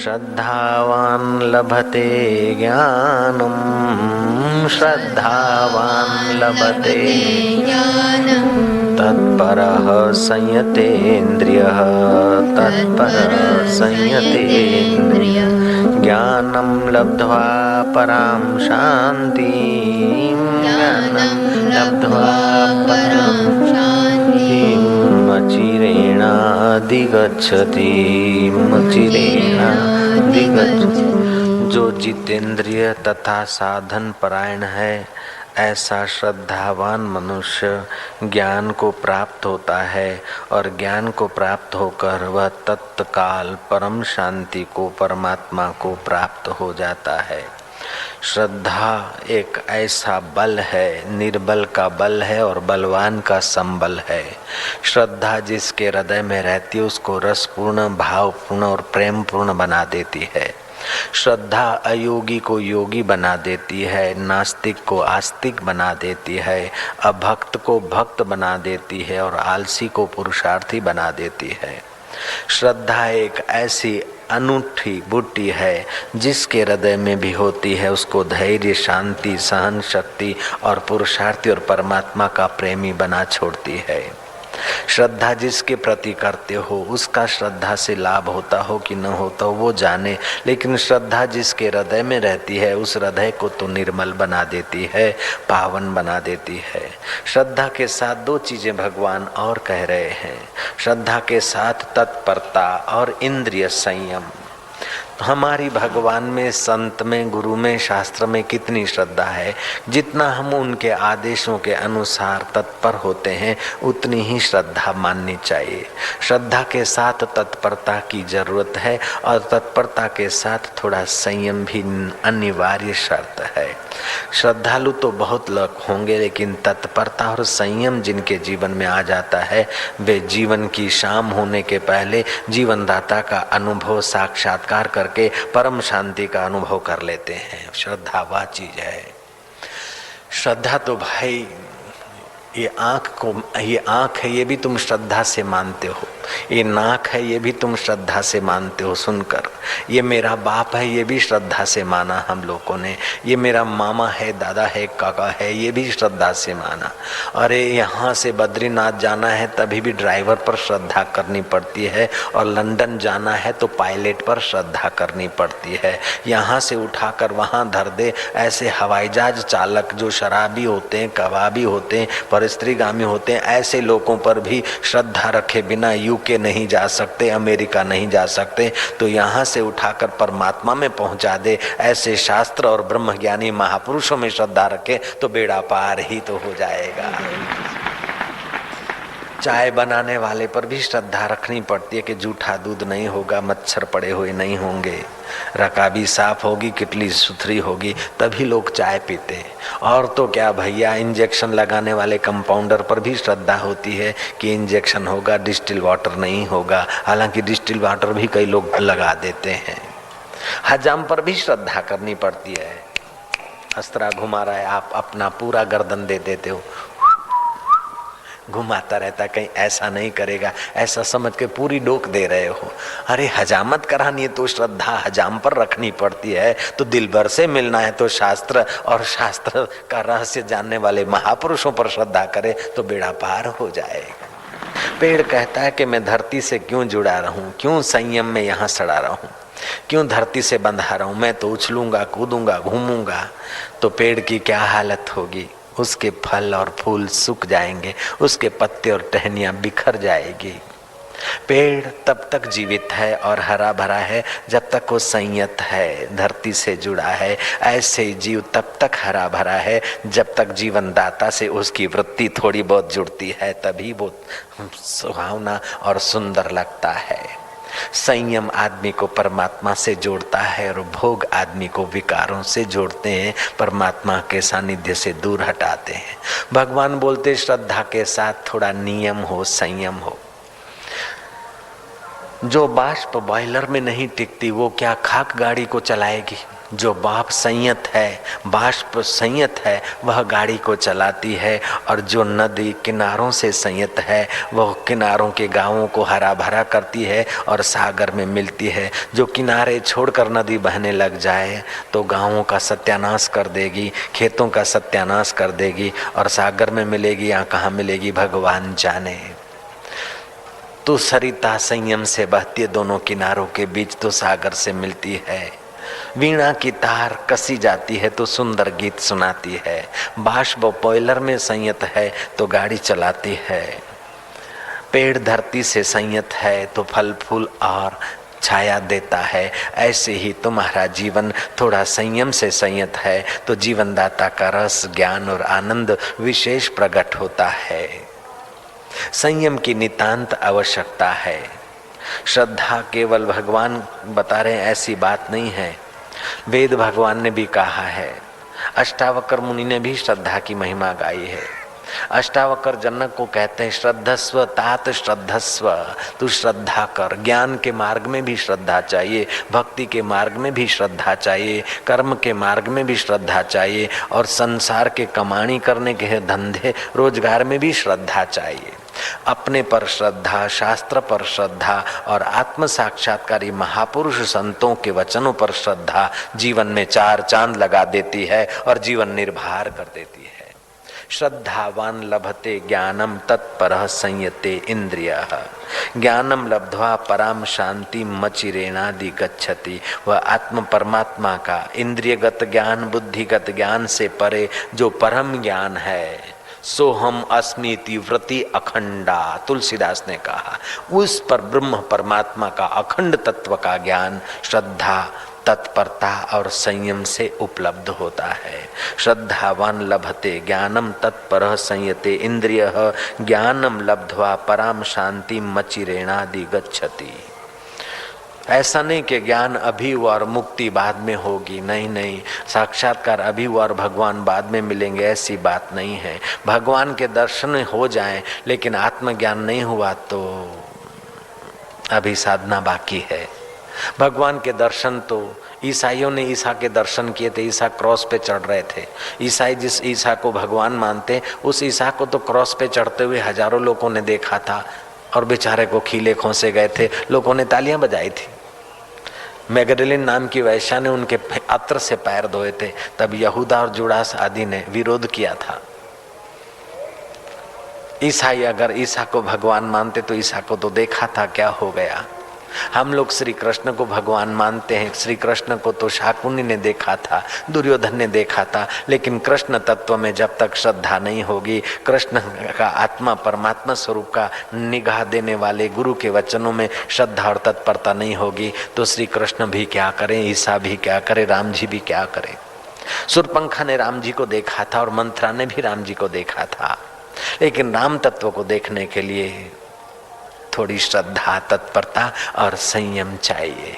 श्रद्धावान् लभते ज्ञानम्, श्रद्धावान् लभते ज्ञानम्, तत्परः संयतेन्द्रियः, तत्परः संयतेन्द्रियः, ज्ञानं लब्ध्वा परां शान्तिं, ज्ञानं लब्ध्वा परां शान्तिं, चिरेणाधिगच्छति, चिरेणाधिगच्छति। जो जितेंद्रिय तथा साधन परायण है, ऐसा श्रद्धावान मनुष्य ज्ञान को प्राप्त होता है और ज्ञान को प्राप्त होकर वह तत्काल परम शांति को, परमात्मा को प्राप्त हो जाता है। श्रद्धा एक ऐसा बल है, निर्बल का बल है और बलवान का संबल है। श्रद्धा जिसके हृदय में रहती है उसको रसपूर्ण, भावपूर्ण और प्रेमपूर्ण बना देती है। श्रद्धा अयोगी को योगी बना देती है, नास्तिक को आस्तिक बना देती है, अभक्त को भक्त बना देती है और आलसी को पुरुषार्थी बना देती है। श्रद्धा एक ऐसी अनूठी बूटी है जिसके हृदय में भी होती है, उसको धैर्य, शांति, सहन शक्ति और पुरुषार्थी और परमात्मा का प्रेमी बना छोड़ती है। श्रद्धा जिसके प्रति करते हो उसका श्रद्धा से लाभ होता हो कि न होता हो वो जाने, लेकिन श्रद्धा जिसके हृदय में रहती है उस हृदय को तो निर्मल बना देती है, पावन बना देती है। श्रद्धा के साथ दो चीजें भगवान और कह रहे हैं, श्रद्धा के साथ तत्परता और इंद्रिय संयम। हमारी भगवान में, संत में, गुरु में, शास्त्र में कितनी श्रद्धा है, जितना हम उनके आदेशों के अनुसार तत्पर होते हैं उतनी ही श्रद्धा माननी चाहिए। श्रद्धा के साथ तत्परता की जरूरत है और तत्परता के साथ थोड़ा संयम भी अनिवार्य शर्त है। श्रद्धालु तो बहुत लोग होंगे, लेकिन तत्परता और संयम जिनके जीवन में आ जाता है वे जीवन की शाम होने के पहले जीवनदाता का अनुभव साक्षात्कार करके परम शांति का अनुभव कर लेते हैं। श्रद्धा वह चीज है। श्रद्धा तो भाई ये आँख है, ये भी तुम श्रद्धा से मानते हो। ये नाक है, ये भी तुम श्रद्धा से मानते हो सुनकर। ये मेरा बाप है, ये भी श्रद्धा से माना हम लोगों ने। ये मेरा मामा है, दादा है, काका है, ये भी श्रद्धा से माना। अरे यहाँ से बद्रीनाथ जाना है तभी भी ड्राइवर पर श्रद्धा करनी पड़ती है, और लंदन जाना है तो पायलट पर श्रद्धा करनी पड़ती है। यहाँ से उठाकर वहाँ धर दे, ऐसे हवाई जहाज चालक जो शराबी होते हैं, कबाबी होते हैं, परिस्त्रीगामी होते हैं, ऐसे लोगों पर भी श्रद्धा रखे बिना यूके नहीं जा सकते, अमेरिका नहीं जा सकते। तो यहाँ से उठाकर परमात्मा में पहुँचा दे, ऐसे शास्त्र और ब्रह्मज्ञानी महापुरुषों में श्रद्धा रखे तो बेड़ा पार ही तो हो जाएगा। चाय बनाने वाले पर भी श्रद्धा रखनी पड़ती है कि जूठा दूध नहीं होगा, मच्छर पड़े हुए नहीं होंगे, रकाबी साफ होगी, किटली सुथरी होगी, तभी लोग चाय पीते हैं। और तो क्या भैया, इंजेक्शन लगाने वाले कंपाउंडर पर भी श्रद्धा होती है कि इंजेक्शन होगा, डिस्टिल वाटर नहीं होगा। हालांकि डिस्टिल वाटर भी कई लोग लगा देते हैं। हजाम पर भी श्रद्धा करनी पड़ती है। अस्त्रा घुमा रहा है, आप अपना पूरा गर्दन दे देते हो, घुमाता रहता, कहीं ऐसा नहीं करेगा, ऐसा समझ के पूरी डोक दे रहे हो। अरे हजामत करानी है तो श्रद्धा हजाम पर रखनी पड़ती है। तो दिल भर से मिलना है तो शास्त्र और शास्त्र का रहस्य जानने वाले महापुरुषों पर श्रद्धा करे तो बेड़ा पार हो जाएगा। पेड़ कहता है कि मैं धरती से क्यों जुड़ा रहूं, क्यों संयम में यहाँ सड़ा रहूं, क्यों धरती से बंधा रहूं, मैं तो उछलूंगा, कूदूंगा, घूमूंगा। तो पेड़ की क्या हालत होगी, उसके फल और फूल सूख जाएंगे, उसके पत्ते और टहनियां बिखर जाएगी। पेड़ तब तक जीवित है और हरा भरा है जब तक वो संयत है, धरती से जुड़ा है। ऐसे जीव तब तक हरा भरा है जब तक जीवन दाता से उसकी वृत्ति थोड़ी बहुत जुड़ती है, तभी वो सुहावना और सुंदर लगता है। संयम आदमी को परमात्मा से जोड़ता है और भोग आदमी को विकारों से जोड़ते हैं, परमात्मा के सानिध्य से दूर हटाते हैं। भगवान बोलते श्रद्धा के साथ थोड़ा नियम हो, संयम हो। जो बाष्प बॉयलर में नहीं टिकती वो क्या खाक गाड़ी को चलाएगी। जो बाप संयत है, बाष्प संयत है, वह गाड़ी को चलाती है, और जो नदी किनारों से संयत है वह किनारों के गांवों को हरा भरा करती है और सागर में मिलती है। जो किनारे छोड़कर नदी बहने लग जाए तो गांवों का सत्यानाश कर देगी, खेतों का सत्यानाश कर देगी, और सागर में मिलेगी या कहाँ मिलेगी भगवान जाने। तो सरिता संयम से बहती है दोनों किनारों के बीच, तो सागर से मिलती है। वीणा की तार कसी जाती है तो सुंदर गीत सुनाती है। बाष्प बॉयलर में संयत है तो गाड़ी चलाती है। पेड़ धरती से संयत है तो फल फूल और छाया देता है। ऐसे ही तुम्हारा जीवन थोड़ा संयम से संयत है तो जीवनदाता का रस, ज्ञान और आनंद विशेष प्रकट होता है। संयम की नितांत आवश्यकता है। श्रद्धा केवल भगवान बता रहे हैं ऐसी बात नहीं है, वेद भगवान ने भी कहा है। अष्टावक्र मुनि ने भी श्रद्धा की महिमा गाई है। अष्टावक्र जनक को कहते हैं श्रद्धस्व तात श्रद्धस्व, तू श्रद्धा कर। ज्ञान के मार्ग में भी श्रद्धा चाहिए, भक्ति के मार्ग में भी श्रद्धा चाहिए, कर्म के मार्ग में भी श्रद्धा चाहिए, और संसार के कमाणी करने के धंधे रोजगार में भी श्रद्धा चाहिए। अपने पर श्रद्धा, शास्त्र पर श्रद्धा और आत्म साक्षात्कारी महापुरुष संतों के वचनों पर श्रद्धा जीवन में चार चांद लगा देती है और जीवन निर्भर कर देती है। श्रद्धावान लभते ज्ञानम तत्परः संयते इंद्रियः। ज्ञानम लब्ध्वा पराम शांति मचिरेणादि गच्छति। वह आत्म परमात्मा का इंद्रियगत ज्ञान, बुद्धिगत ज्ञान से परे जो परम ज्ञान है, सोहम अस्मीति व्रति अखंडा, तुलसीदास ने कहा, उस पर ब्रह्म परमात्मा का अखंड तत्व का ज्ञान श्रद्धा, तत्परता और संयम से उपलब्ध होता है। श्रद्धावान लभते ज्ञानम तत्परः संयते इंद्रियः। ज्ञानम लब्ध्वा पराम शांति मचिरेणादि गच्छति। ऐसा नहीं कि ज्ञान अभी हुआ और मुक्ति बाद में होगी, नहीं नहीं, साक्षात्कार अभी हुआ और भगवान बाद में मिलेंगे, ऐसी बात नहीं है। भगवान के दर्शन हो जाएं लेकिन आत्मज्ञान नहीं हुआ तो अभी साधना बाकी है। भगवान के दर्शन तो ईसाइयों ने ईसा के दर्शन किए थे, ईसा क्रॉस पे चढ़ रहे थे। ईसाई जिस ईसा को भगवान मानते उस ईसा को तो क्रॉस पे चढ़ते हुए हजारों लोगों ने देखा था और बेचारे को खीले खोसे गए थे, लोगों ने तालियां बजाई थी। मैगडलिन नाम की वैश्या ने उनके अत्र से पैर धोए थे, तब यहूदा और जुड़ास आदि ने विरोध किया था। ईसाई अगर ईसा को भगवान मानते तो ईसा को तो देखा था क्या हो गया। हम लोग श्री कृष्ण को भगवान मानते हैं, श्री कृष्ण को तो शाकुनी ने देखा था, दुर्योधन ने देखा था, लेकिन कृष्ण तत्व में जब तक श्रद्धा नहीं होगी, कृष्ण का आत्मा परमात्मा स्वरूप का निगाह देने वाले गुरु के वचनों में श्रद्धा और तत्परता नहीं होगी, तो श्री कृष्ण भी क्या करें, ईसा भी क्या करे, राम जी भी क्या करें। सुरपंखा ने राम जी को देखा था और मंथरा ने भी राम जी को देखा था, लेकिन राम तत्व को देखने के लिए थोड़ी श्रद्धा, तत्परता और संयम चाहिए।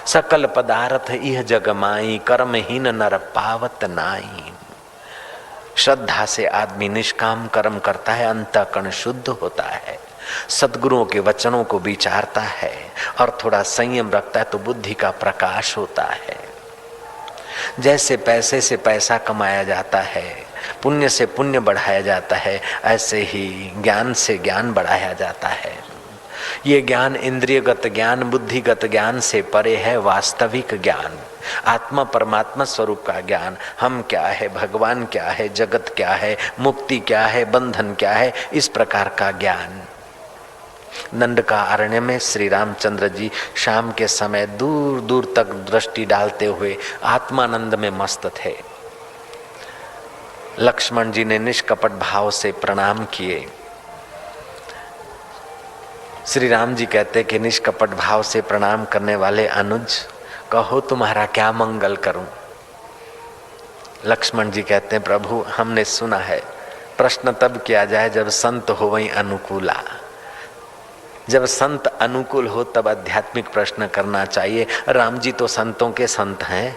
सकल पदार्थ इह जग माई, कर्महीन नर पावत नाई। श्रद्धा से आदमी निष्काम कर्म करता है, अंतःकरण शुद्ध होता है, सद्गुरुओं के वचनों को विचारता है और थोड़ा संयम रखता है तो बुद्धि का प्रकाश होता है। जैसे पैसे से पैसा कमाया जाता है, पुण्य से पुण्य बढ़ाया जाता है, ऐसे ही ज्ञान से ज्ञान बढ़ाया जाता है। ये ज्ञान इंद्रियगत ज्ञान, बुद्धिगत ज्ञान से परे है वास्तविक ज्ञान, आत्मा परमात्मा स्वरूप का ज्ञान। हम क्या है, भगवान क्या है, जगत क्या है, मुक्ति क्या है, बंधन क्या है, इस प्रकार का ज्ञान। नंदका अरण्य में श्री रामचंद्र जी शाम के समय दूर दूर तक दृष्टि डालते हुए आत्मानंद में मस्त थे। लक्ष्मण जी ने निष्कपट भाव से प्रणाम किए। श्री राम जी कहते कि निष्कपट भाव से प्रणाम करने वाले अनुज, कहो तुम्हारा क्या मंगल करूं। लक्ष्मण जी कहते हैं प्रभु हमने सुना है प्रश्न तब किया जाए जब संत हो वहीं अनुकूला। जब संत अनुकूल हो तब आध्यात्मिक प्रश्न करना चाहिए। राम जी तो संतों के संत हैं।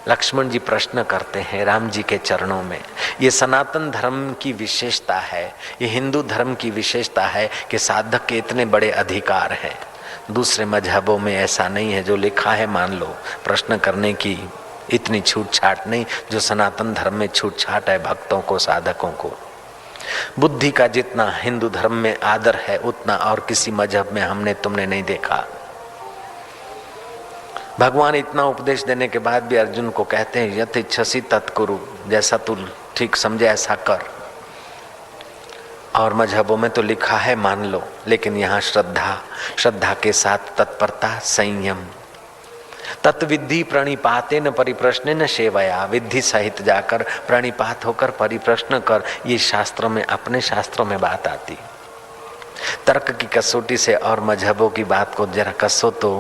लक्ष्मण जी प्रश्न करते हैं राम जी के चरणों में। ये सनातन धर्म की विशेषता है, ये हिंदू धर्म की विशेषता है कि साधक के इतने बड़े अधिकार हैं। दूसरे मजहबों में ऐसा नहीं है, जो लिखा है मान लो, प्रश्न करने की इतनी छूट छाट नहीं जो सनातन धर्म में छूट छाट है भक्तों को, साधकों को। बुद्धि का जितना हिंदू धर्म में आदर है उतना और किसी मजहब में हमने तुमने नहीं देखा। भगवान इतना उपदेश देने के बाद भी अर्जुन को कहते हैं यत इच्छसि तत्कुरु, जैसा तू ठीक समझे ऐसा कर। और मजहबों में तो लिखा है मान लो, लेकिन यहाँ श्रद्धा के साथ तत्परता, संयम। तत्विद्धि प्रणिपातेन परिप्रश्नेन सेवया, विधि सहित जाकर प्रणिपात होकर परिप्रश्न कर, ये शास्त्रों में, अपने शास्त्रों में बात आती। तर्क की कसौटी से और मजहबों की बात को जरा कसो तो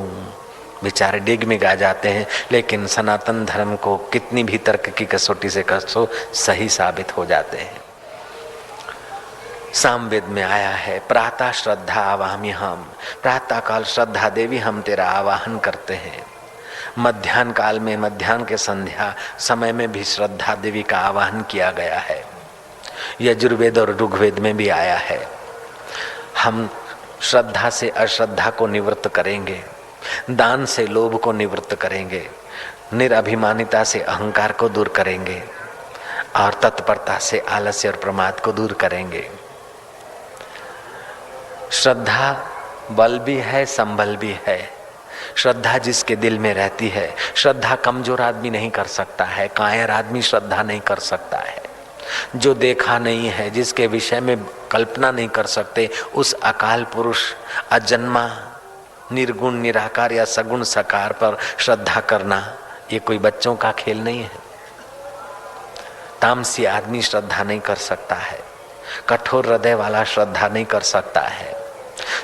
बेचारे डिग में गा जाते हैं, लेकिन सनातन धर्म को कितनी भी तर्क की कसौटी से कसो सही साबित हो जाते हैं। सामवेद में आया है प्रातः श्रद्धा आवाहमी हम, प्रातः काल श्रद्धा देवी हम तेरा आवाहन करते हैं। मध्याह्न काल में, मध्याह्न के संध्या समय में भी श्रद्धा देवी का आवाहन किया गया है। यजुर्वेद और ऋग्वेद में भी आया है। हम श्रद्धा से अश्रद्धा को निवृत्त करेंगे, दान से लोभ को निवृत्त करेंगे, निरभिमानिता से अहंकार को दूर करेंगे और तत्परता से आलस्य और प्रमाद को दूर करेंगे। श्रद्धा बल भी है, संबल भी है। श्रद्धा जिसके दिल में रहती है, श्रद्धा कमजोर आदमी नहीं कर सकता है, कायर आदमी श्रद्धा नहीं कर सकता है। जो देखा नहीं है, जिसके विषय में कल्पना नहीं कर सकते, उस अकाल पुरुष, अजन्मा, निर्गुण निराकार या सगुण सकार पर श्रद्धा करना ये कोई बच्चों का खेल नहीं है। तामसी आदमी श्रद्धा नहीं कर सकता है, कठोर हृदय वाला श्रद्धा नहीं कर सकता है।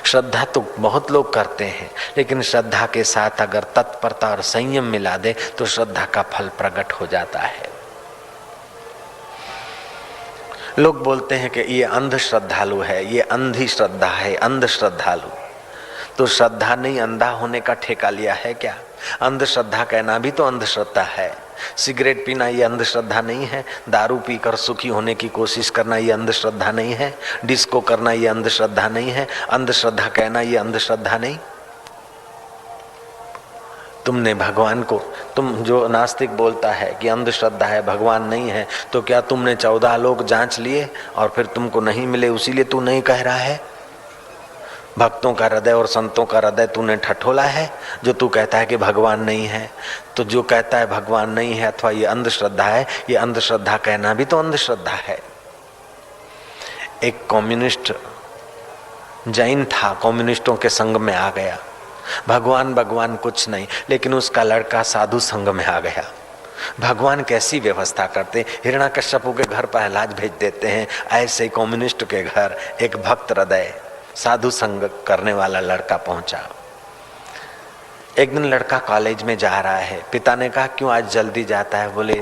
श्रद्धा तो बहुत लोग करते हैं, लेकिन श्रद्धा के साथ अगर तत्परता और संयम मिला दे तो श्रद्धा का फल प्रकट हो जाता है। लोग बोलते हैं कि ये अंध श्रद्धालु है, ये अंधी श्रद्धा है, अंध श्रद्धालु। तो श्रद्धा नहीं, अंधा होने का ठेका लिया है क्या? अंधश्रद्धा कहना भी तो अंधश्रद्धा है। सिगरेट पीना ये अंधश्रद्धा नहीं है, दारू पीकर सुखी होने की कोशिश करना ये अंधश्रद्धा नहीं है, डिस्को करना ये अंधश्रद्धा नहीं है, अंधश्रद्धा कहना ये अंधश्रद्धा नहीं। तुमने भगवान को, तुम जो नास्तिक बोलता है कि अंधश्रद्धा है, भगवान नहीं है, तो क्या तुमने 14 लोग जांच लिए और फिर तुमको नहीं मिले, उसीलिए तू नहीं कह रहा है? भक्तों का हृदय और संतों का हृदय तूने ठठोला है जो तू कहता है कि भगवान नहीं है। तो जो कहता है भगवान नहीं है अथवा ये अंधश्रद्धा है, ये अंधश्रद्धा कहना भी तो अंधश्रद्धा है। एक कम्युनिस्ट जैन था, कम्युनिस्टों के संग में आ गया, भगवान भगवान कुछ नहीं, लेकिन उसका लड़का साधु संग में आ गया। भगवान कैसी व्यवस्था करते, हिरण्याकश्यपु के घर प्रहलाद भेज देते हैं, ऐसे ही कम्युनिस्ट के घर एक भक्त हृदय साधु संग करने वाला लड़का पहुंचा। एक दिन लड़का कॉलेज में जा रहा है, पिता ने कहा क्यों आज जल्दी जाता है? बोले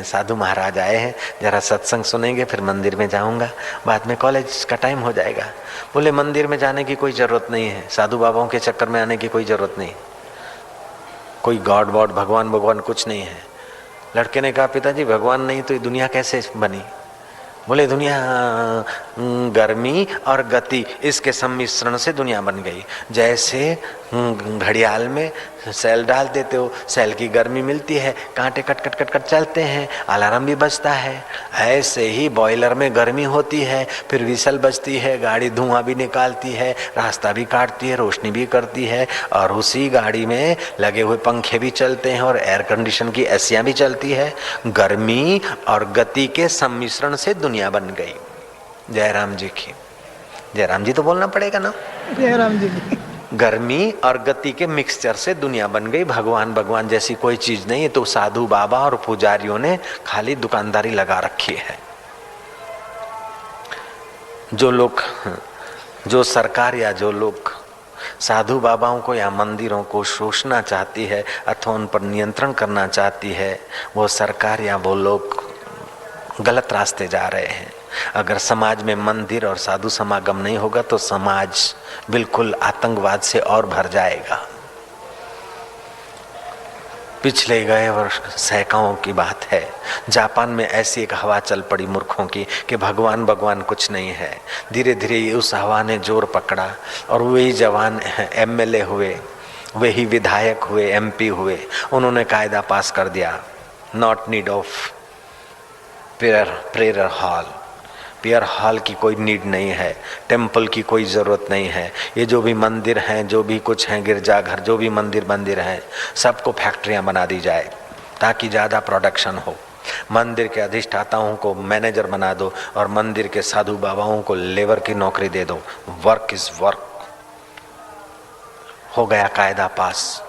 साधु महाराज आए हैं, जरा सत्संग सुनेंगे, फिर मंदिर में जाऊंगा, बाद में कॉलेज का टाइम हो जाएगा। बोले मंदिर में जाने की कोई जरूरत नहीं है, साधु बाबाओं के चक्कर में आने की कोई जरूरत नहीं, कोई गॉड वॉड भगवान भगवान कुछ नहीं है। लड़के ने कहा पिताजी भगवान नहीं तो ये दुनिया कैसे बनी? बोले दुनिया गर्मी और गति इसके सम्मिश्रण से दुनिया बन गई। जैसे घड़ियाल में सेल डाल देते हो, सेल की गर्मी मिलती है, कांटे कट कट कट कट चलते हैं, अलार्म भी बजता है। ऐसे ही बॉयलर में गर्मी होती है, फिर विसल बजती है, गाड़ी धुआं भी निकालती है, रास्ता भी काटती है, रोशनी भी करती है, और उसी गाड़ी में लगे हुए पंखे भी चलते हैं और एयर कंडीशन की एसियां भी चलती है। गर्मी और गति के सम्मिश्रण से दुनिया बन गई। जयराम जी की, जयराम जी तो बोलना पड़ेगा ना, जयराम जी की। गर्मी और गति के मिक्सचर से दुनिया बन गई। भगवान भगवान जैसी कोई चीज नहीं है, तो साधु बाबा और पुजारियों ने खाली दुकानदारी लगा रखी है। जो लोग, जो सरकार या जो लोग साधु बाबाओं को या मंदिरों को शोषना चाहती है अथवा उन पर नियंत्रण करना चाहती है, वो सरकार या वो लोग गलत रास्ते जा रहे हैं। अगर समाज में मंदिर और साधु समागम नहीं होगा तो समाज बिल्कुल आतंकवाद से और भर जाएगा। पिछले गए वर्ष सैकड़ों की बात है, जापान में ऐसी एक हवा चल पड़ी मूर्खों की कि भगवान भगवान कुछ नहीं है। धीरे धीरे उस हवा ने जोर पकड़ा और वही जवान एमएलए हुए, वही विधायक हुए, एमपी हुए। उन्होंने कायदा पास कर दिया, not need of prayer hall, prayer hall की कोई नीड नहीं है, टेम्पल की कोई ज़रूरत नहीं है। ये जो भी मंदिर हैं, जो भी कुछ हैं, गिरजाघर, जो भी मंदिर हैं, सबको फैक्ट्रियां बना दी जाए ताकि ज़्यादा प्रोडक्शन हो। मंदिर के अधिष्ठाताओं को मैनेजर बना दो और मंदिर के साधु बाबाओं को लेबर की नौकरी दे दो। Work is work. हो गया कायदा पास,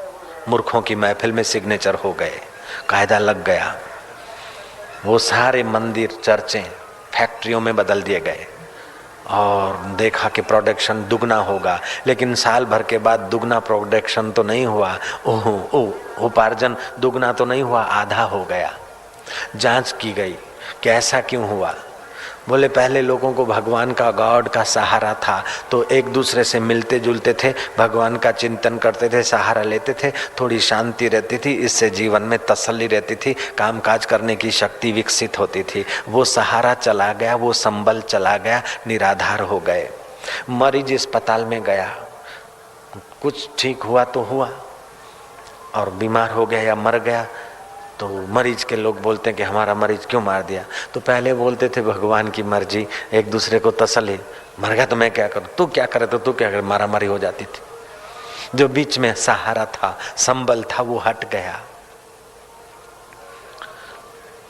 मूर्खों की महफिल में सिग्नेचर हो गए, कायदा लग गया। वो सारे मंदिर, चर्चें फैक्ट्रियों में बदल दिए गए और देखा कि प्रोडक्शन दुगना होगा। लेकिन साल भर के बाद दुगना प्रोडक्शन तो नहीं हुआ, उपार्जन दुगना तो नहीं हुआ, आधा हो गया। जांच की गई कि ऐसा क्यों हुआ। बोले पहले लोगों को भगवान का, गॉड का सहारा था, तो एक दूसरे से मिलते जुलते थे, भगवान का चिंतन करते थे, सहारा लेते थे, थोड़ी शांति रहती थी, इससे जीवन में तसल्ली रहती थी, कामकाज करने की शक्ति विकसित होती थी। वो सहारा चला गया, वो संबल चला गया, निराधार हो गए। मरीज अस्पताल में गया, कुछ ठीक हुआ तो हुआ, और बीमार हो गया या मर गया तो मरीज के लोग बोलते हैं कि हमारा मरीज क्यों मार दिया। तो पहले बोलते थे भगवान की मर्जी, एक दूसरे को तसल्ली, मर गया तो मैं क्या करूं, तू क्या करे तो तू क्या करे, मारा मारी हो जाती थी। जो बीच में सहारा था, संबल था, वो हट गया।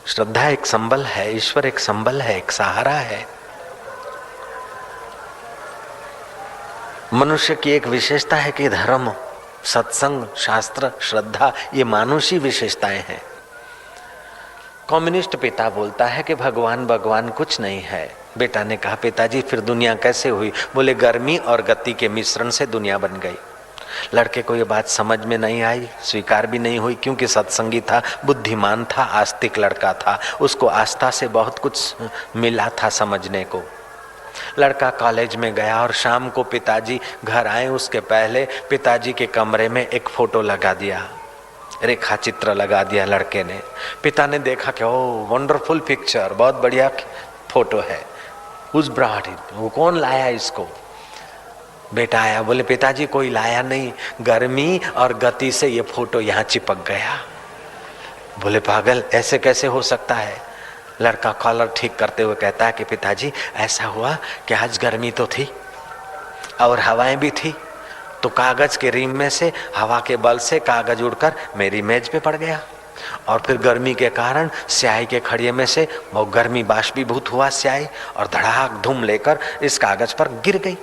श्रद्धा एक संबल है, ईश्वर एक संबल है, एक सहारा है। मनुष्य की एक विशेषता है कि धर्म, सत्संग, शास्त्र, श्रद्धा, ये मानुषी विशेषताएं हैं। कम्युनिस्ट पिता बोलता है कि भगवान भगवान कुछ नहीं है। बेटा ने कहा पिताजी फिर दुनिया कैसे हुई? बोले गर्मी और गति के मिश्रण से दुनिया बन गई। लड़के को ये बात समझ में नहीं आई, स्वीकार भी नहीं हुई, क्योंकि सत्संगी था, बुद्धिमान था, आस्तिक लड़का था, उसको आस्था से बहुत कुछ मिला था समझने को। लड़का कॉलेज में गया और शाम को पिताजी घर आए, उसके पहले पिताजी के कमरे में एक फोटो लगा दिया, रेखा चित्र लगा दिया लड़के ने। पिता ने देखा कि ओ वंडरफुल पिक्चर, बहुत बढ़िया फोटो है। उस ब्रॉट इट, वो कौन लाया इसको? बेटा आया, बोले पिताजी कोई लाया नहीं, गर्मी और गति से ये फोटो यहाँ चिपक गया। बोले पागल, ऐसे कैसे हो सकता है? लड़का कॉलर ठीक करते हुए कहता है कि पिताजी ऐसा हुआ कि आज गर्मी तो थी और हवाएं भी थी, तो कागज के रिम में से हवा के बल से कागज उड़कर मेरी मेज पे पड़ गया, और फिर गर्मी के कारण स्याही के खड़िए में से वो गर्मी बाष्पीभूत हुआ स्याही और धड़ाक धूम लेकर इस कागज पर गिर गई।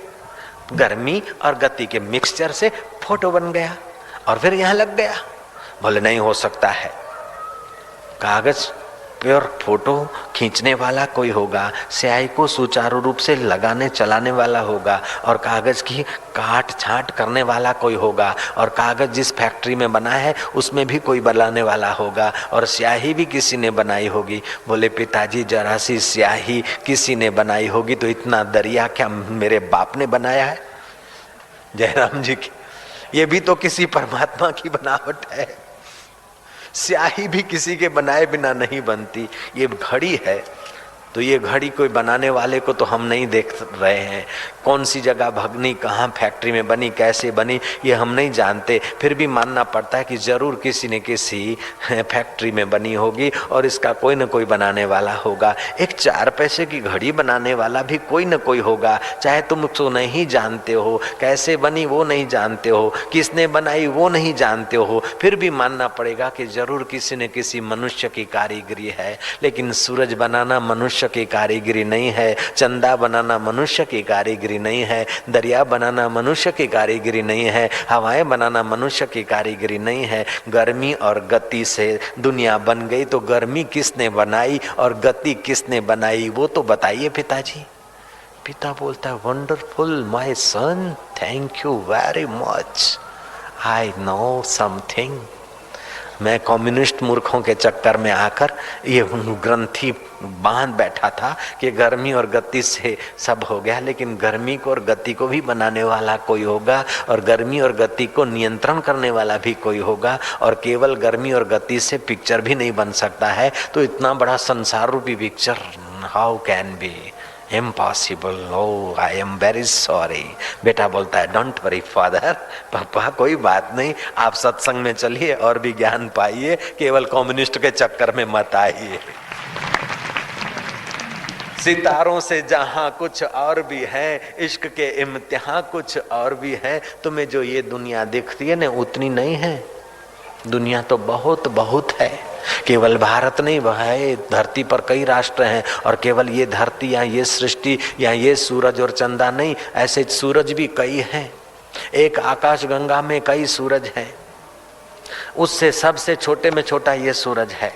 गर्मी और गति के मिक्सचर से फोटो बन गया और फिर यहाँ लग गया। बोले नहीं हो सकता है, कागज प्योर फोटो खींचने वाला कोई होगा, स्याही को सुचारू रूप से लगाने चलाने वाला होगा, और कागज की काट छांट करने वाला कोई होगा, और कागज जिस फैक्ट्री में बना है उसमें भी कोई बनाने वाला होगा, और स्याही भी किसी ने बनाई होगी। बोले पिताजी जरा सी स्याही किसी ने बनाई होगी तो इतना दरिया क्या मेरे बाप ने बनाया है? जयराम जी की ये भी तो किसी परमात्मा की बनावट है। स्याही भी किसी के बनाए बिना नहीं बनती। ये घड़ी है तो ये घड़ी कोई बनाने वाले को तो हम नहीं देख रहे हैं, कौन सी जगह भगनी, कहाँ फैक्ट्री में बनी, कैसे बनी, ये हम नहीं जानते। फिर भी मानना पड़ता है कि जरूर किसी न किसी फैक्ट्री में बनी होगी और इसका कोई न कोई बनाने वाला होगा। एक 4 पैसे की घड़ी बनाने वाला भी कोई न कोई होगा, चाहे तुम उसको नहीं जानते हो, कैसे बनी वो नहीं जानते हो, किसने बनाई वो नहीं जानते हो, फिर भी मानना पड़ेगा कि जरूर किसी न किसी मनुष्य की कारीगरी है। लेकिन सूरज बनाना मनुष्य की कारीगरी नहीं है, चंदा बनाना मनुष्य की कारीगरी नहीं है, दरिया बनाना मनुष्य की कारीगरी नहीं है, हवाएं बनाना मनुष्य की कारीगरी नहीं है। गर्मी और गति से दुनिया बन गई, तो गर्मी किसने बनाई और गति किसने बनाई वो तो बताइए पिताजी। पिता बोलता है wonderful my son, thank you very much, I know something. मैं कम्युनिस्ट मूर्खों के चक्कर में आकर ये ग्रंथि बांध बैठा था कि गर्मी और गति से सब हो गया, लेकिन गर्मी को और गति को भी बनाने वाला कोई होगा और गर्मी और गति को नियंत्रण करने वाला भी कोई होगा, और केवल गर्मी और गति से पिक्चर भी नहीं बन सकता है। तो इतना बड़ा संसार रूपी picture how can be impossible. Oh I am very sorry. बेटा बोलता है डोंट वरी फादर, पापा कोई बात नहीं, आप सत्संग में चलिए और भी ज्ञान पाइए, केवल कम्युनिस्ट के चक्कर में मत आइए। सितारों से जहां कुछ और भी है, इश्क के इम्तिहान कुछ और भी है। तुम्हें जो ये दुनिया दिखती है ना, उतनी नहीं है। दुनिया तो बहुत बहुत है। केवल भारत नहीं है, धरती पर कई राष्ट्र हैं, और केवल ये धरती या ये सृष्टि या ये सूरज और चंदा नहीं, ऐसे सूरज भी कई हैं। एक आकाश गंगा में कई सूरज हैं, उससे सबसे छोटे में छोटा ये सूरज है,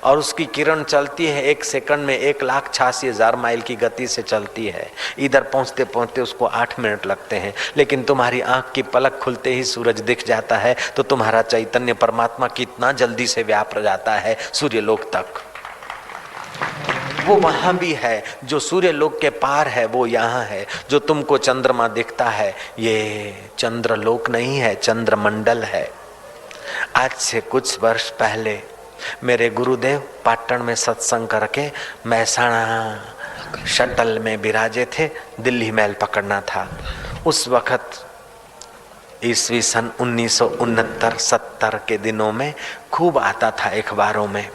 और उसकी किरण चलती है 1 सेकंड में 1,86,000 माइल की गति से चलती है। इधर पहुंचते पहुंचते उसको 8 मिनट लगते हैं, लेकिन तुम्हारी आंख की पलक खुलते ही सूरज दिख जाता है। तो तुम्हारा चैतन्य परमात्मा कितना जल्दी से व्याप जाता है सूर्यलोक तक। वो वहां भी है, जो सूर्यलोक के पार है वो यहाँ है। जो तुमको चंद्रमा दिखता है, ये चंद्रलोक नहीं है, चंद्रमंडल है। आज से कुछ वर्ष पहले मेरे गुरुदेव पाटन में सत्संग करके महसाणा शटल में विराजे थे, दिल्ली मेल पकड़ना था। उस वक्त ईस्वी सन 1969-70 के दिनों में खूब आता था अखबारों में,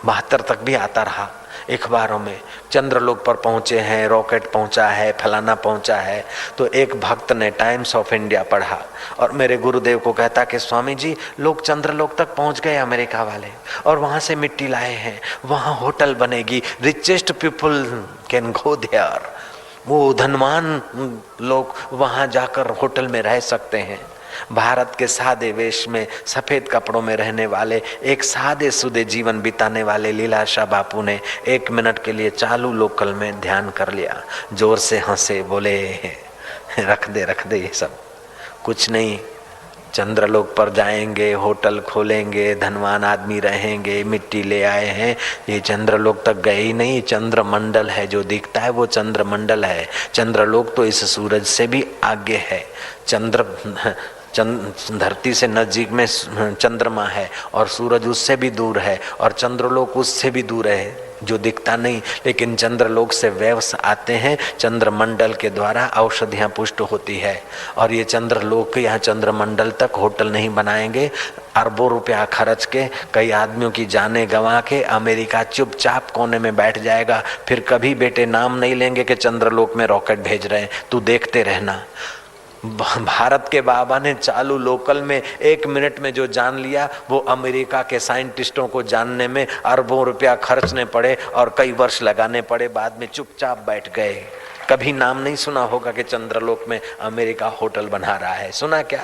72 तक भी आता रहा अखबारों में। चंद्रलोक पर पहुंचे हैं, रॉकेट पहुंचा है, फलाना पहुंचा है। तो एक भक्त ने टाइम्स ऑफ इंडिया पढ़ा और मेरे गुरुदेव को कहता कि स्वामी जी, लोग चंद्रलोक तक पहुंच गए अमेरिका वाले, और वहां से मिट्टी लाए हैं, वहां होटल बनेगी, richest people can go there. वो धनवान लोग वहां जाकर होटल में रह सकते हैं। भारत के सादे वेश में सफेद कपड़ों में रहने वाले, एक सादे सुदे जीवन बिताने वाले लीलाशाह बापू ने 1 मिनट के लिए चालू लोकल में ध्यान कर लिया। जोर से हंसे, बोले रख दे ये सब, कुछ नहीं, चंद्रलोक पर जाएंगे, होटल खोलेंगे, धनवान आदमी रहेंगे, मिट्टी ले आए हैं। ये चंद्रलोक तक गए ही नहीं, चंद्रमंडल है जो दिखता है वो चंद्रमंडल है। चंद्रलोक तो इस सूरज से भी आगे है। धरती से नजदीक में चंद्रमा है और सूरज उससे भी दूर है, और चंद्रलोक उससे भी दूर है जो दिखता नहीं। लेकिन चंद्रलोक से वेव्स आते हैं, चंद्रमंडल के द्वारा औषधियां पुष्ट होती है। और ये चंद्रलोक यहाँ चंद्रमंडल तक होटल नहीं बनाएंगे, अरबों रुपया खर्च के कई आदमियों की जानें गंवा के अमेरिका चुपचाप कोने में बैठ जाएगा। फिर कभी बेटे नाम नहीं लेंगे कि चंद्रलोक में रॉकेट भेज रहे हैं, तू देखते रहना। भारत के बाबा ने चालू लोकल में 1 मिनट में जो जान लिया, वो अमेरिका के साइंटिस्टों को जानने में अरबों रुपया खर्चने पड़े और कई वर्ष लगाने पड़े। बाद में चुपचाप बैठ गए। कभी नाम नहीं सुना होगा कि चंद्रलोक में अमेरिका होटल बना रहा है, सुना क्या?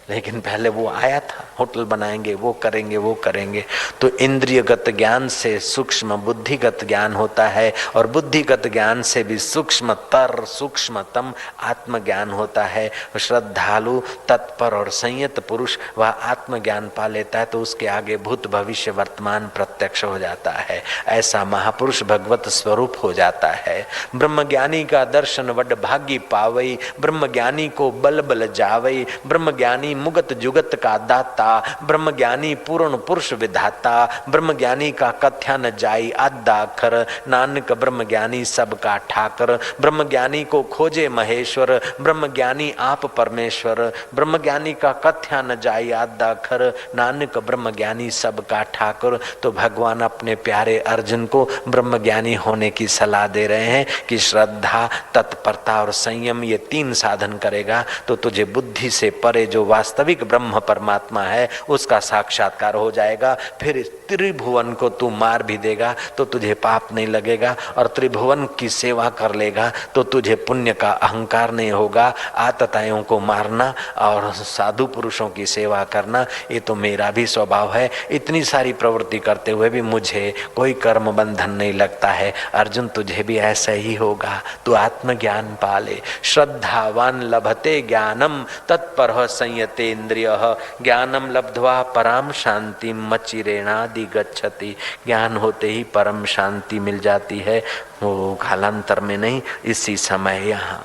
लेकिन पहले वो आया था, होटल बनाएंगे, वो करेंगे, वो करेंगे। तो इंद्रियगत ज्ञान से सूक्ष्म बुद्धिगत ज्ञान होता है, और बुद्धिगत ज्ञान से भी सूक्ष्मतर सूक्ष्मतम आत्मज्ञान होता है। श्रद्धालु, तत्पर और संयत पुरुष वह आत्मज्ञान पा लेता है तो उसके आगे भूत भविष्य वर्तमान प्रत्यक्ष हो जाता है। ऐसा महापुरुष भगवत स्वरूप हो जाता है। ब्रह्मज्ञानी का दर्शन वड भागी पावई, ब्रह्मज्ञानी को बल बल जावई, ब्रह्मज्ञानी मुगत जुगत का दाता, ब्रह्मज्ञानी पूर्ण पुरुष विधाता, ब्रह्मज्ञानी का कथ्या न जाई आदाखर, नानक ब्रह्मज्ञानी सबका ठाकर, ब्रह्मज्ञानी को खोजे महेश्वर, ब्रह्मज्ञानी आप परमेश्वर, ब्रह्मज्ञानी का कथ्या न जाई आदाखर, नानक ब्रह्मज्ञानी सबका ठाकुर। तो भगवान अपने प्यारे अर्जुन को ब्रह्मज्ञानी होने की सलाह दे रहे हैं कि श्रद्धा, तत्परता और संयम, ये 3 साधन करेगा तो तुझे बुद्धि से परे जो वास्तविक ब्रह्म परमात्मा है उसका साक्षात्कार हो जाएगा। फिर त्रिभुवन को तू मार भी देगा तो तुझे पाप नहीं लगेगा, और त्रिभुवन की सेवा कर लेगा तो तुझे पुण्य का अहंकार नहीं होगा। आतताइयों को मारना और साधु पुरुषों की सेवा करना ये तो मेरा भी स्वभाव है। इतनी सारी प्रवृत्ति करते हुए भी मुझे कोई कर्म बंधन नहीं लगता है। अर्जुन, तुझे भी ऐसा ही होगा। तू आत्मज्ञान पाले। श्रद्धावान लभते ज्ञानम तत्पर संयत जायते इंद्रियः ज्ञानम लब्ध्वा परम शांति मचिरेणादि गच्छति। ज्ञान होते ही परम शांति मिल जाती है, वो कालांतर में नहीं, इसी समय यहाँ।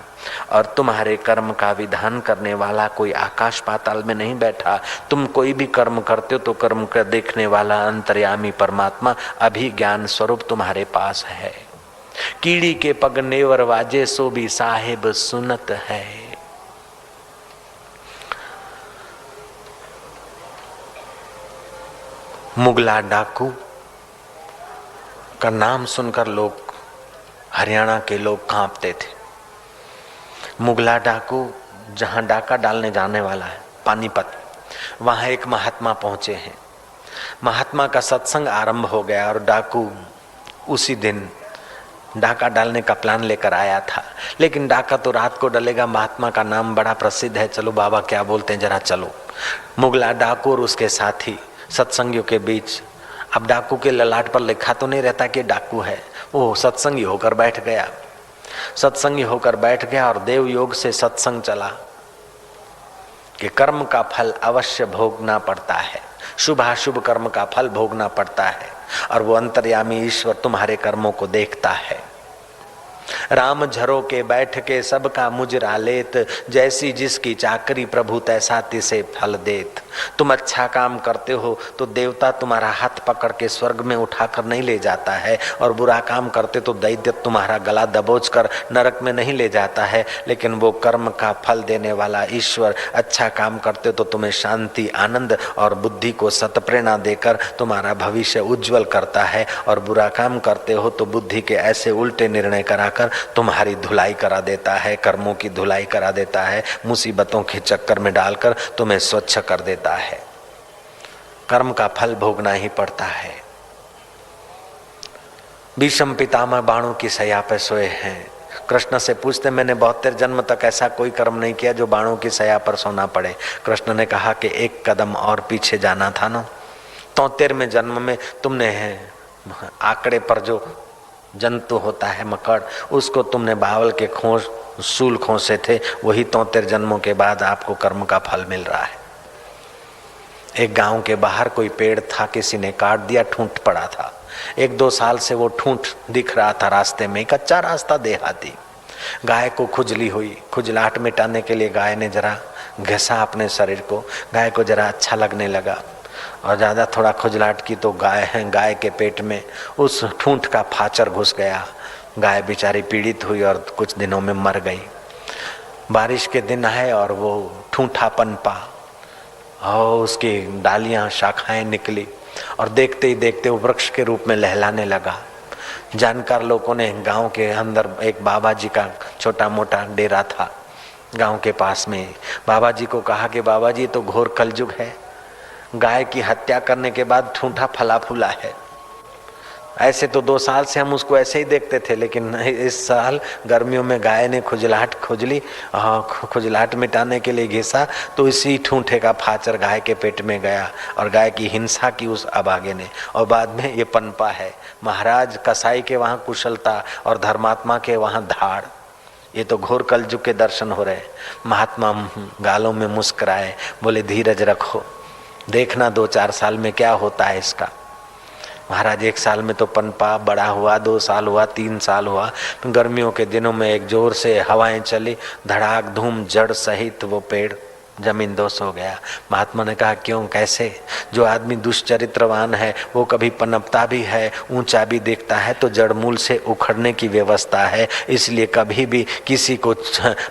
और तुम्हारे कर्म का विधान करने वाला कोई आकाश पाताल में नहीं बैठा। तुम कोई भी कर्म करते हो तो कर्म का देखने वाला अंतर्यामी परमात्मा अभी ज्ञान स्वरूप तुम्हारे पास है। कीड़ी के पग नेवर वाजे सो भी साहेब सुनत है। मुगला डाकू का नाम सुनकर लोग, हरियाणा के लोग कांपते थे। मुगला डाकू जहां डाका डालने जाने वाला है पानीपत, वहां एक महात्मा पहुंचे हैं। महात्मा का सत्संग आरंभ हो गया और डाकू उसी दिन डाका डालने का प्लान लेकर आया था। लेकिन डाका तो रात को डलेगा, महात्मा का नाम बड़ा प्रसिद्ध है, चलो बाबा क्या बोलते हैं जरा चलो। मुगला डाकू और उसके साथी सत्संगियों के बीच, अब डाकू के ललाट पर लिखा तो नहीं रहता कि डाकू है, वो सत्संगी होकर बैठ गया। सत्संगी होकर बैठ गया और देव योग से सत्संग चला कि कर्म का फल अवश्य भोगना पड़ता है, शुभाशुभ कर्म का फल भोगना पड़ता है, और वो अंतर्यामी ईश्वर तुम्हारे कर्मों को देखता है। राम झरो के बैठ के सबका मुजरा लेत, जैसी जिसकी चाकरी प्रभु तैसा तिसे फल देत। तुम अच्छा काम करते हो तो देवता तुम्हारा हाथ पकड़ के स्वर्ग में उठाकर नहीं ले जाता है, और बुरा काम करते तो दैत्य तुम्हारा गला दबोच कर नरक में नहीं ले जाता है। लेकिन वो कर्म का फल देने वाला ईश्वर, अच्छा काम करते तो तुम्हें शांति, आनंद और बुद्धि को सत्प्रेरणा देकर तुम्हारा भविष्य उज्जवल करता है, और बुरा काम करते हो तो बुद्धि के ऐसे उल्टे निर्णय कराकर तुम्हारी धुलाई करा देता है, कर्मों की धुलाई करा देता है, मुसीबतों के चक्कर में डालकर तुम्हें स्वच्छ कर देता है। कर्म का फल भोगना ही पड़ता है। भीष्म पितामह बाणों की सैया पे सोए हैं। कृष्ण से पूछते, मैंने 72 जन्म तक ऐसा कोई कर्म नहीं किया जो बाणों की सैया पर सोना पड़े। कृष्ण ने कहा कि एक कदम और पीछे जाना था ना। 73वें जन्म में तुमने आंकड़े पर जो जंतु होता है मकड़, उसको तुमने बावल के खोस सूल खोसे थे, वही 73 जन्मों के बाद आपको कर्म का फल मिल रहा है। एक गांव के बाहर कोई पेड़ था, किसी ने काट दिया, ठूंठ पड़ा था। 1-2 साल से वो ठूंठ दिख रहा था रास्ते में, कच्चा रास्ता देहाती। गाय को खुजली हुई, खुजलाहट मिटाने के लिए गाय ने जरा घसा अपने शरीर को, गाय को जरा अच्छा लगने लगा और ज़्यादा थोड़ा खुजलाहट की तो गाय के पेट में उस ठूंठ का फाचर घुस गया। गाय बेचारी पीड़ित हुई और कुछ दिनों में मर गई। बारिश के दिन आए और वो ठूंठा पनपा और उसकी डालियां शाखाएं निकली और देखते ही देखते वो वृक्ष के रूप में लहलाने लगा। जानकार लोगों ने, गांव के अंदर एक बाबा जी का छोटा मोटा डेरा था गांव के पास में, बाबा जी को कहा कि बाबा जी तो घोर कलयुग है, गाय की हत्या करने के बाद ठूंठा फला फूला है। ऐसे तो 2 साल से हम उसको ऐसे ही देखते थे, लेकिन इस साल गर्मियों में गाय ने खुजलाहट मिटाने के लिए घिसा तो इसी ठूंठे का फाचर गाय के पेट में गया और गाय की हिंसा की उस अभागे ने, और बाद में ये पनपा है। महाराज कसाई के वहाँ कुशलता और धर्मात्मा के वहाँ धाड़, ये तो घोर कलयुग के दर्शन हो रहे। महात्मा गालों में मुस्कुराए, बोले धीरज रखो, देखना 2-4 साल में क्या होता है इसका। महाराज 1 साल में तो पनपा, बड़ा हुआ, 2 साल हुआ, 3 साल हुआ। गर्मियों के दिनों में एक जोर से हवाएं चली, धड़ाक धूम जड़ सहित वो पेड़ जमींदोज हो गया। महात्मा ने कहा क्यों, कैसे? जो आदमी दुष्चरित्रवान है वो कभी पनपता भी है, ऊंचा भी देखता है तो जड़ मूल से उखड़ने की व्यवस्था है। इसलिए कभी भी किसी को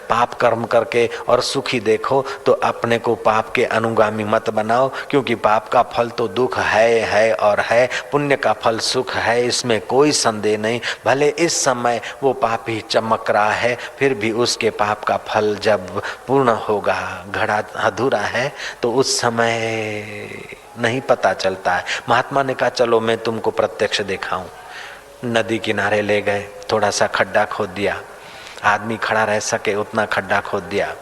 पाप कर्म करके और सुखी देखो तो अपने को पाप के अनुगामी मत बनाओ, क्योंकि पाप का फल तो दुख है और है, पुण्य का फल सुख है, इसमें कोई संदेह नहीं। भले इस समय वो पापी चमक रहा है, फिर भी उसके पाप का फल जब पूर्ण होगा, घड़ा अधूरा है, तो उस समय नहीं पता चलता है। महात्मा ने कहा चलो मैं तुमको प्रत्यक्ष दिखाऊं। नदी किनारे ले गए, थोड़ा सा खड्डा खोद दिया, आदमी खड़ा रह सके उतना खड्डा खोद दिया,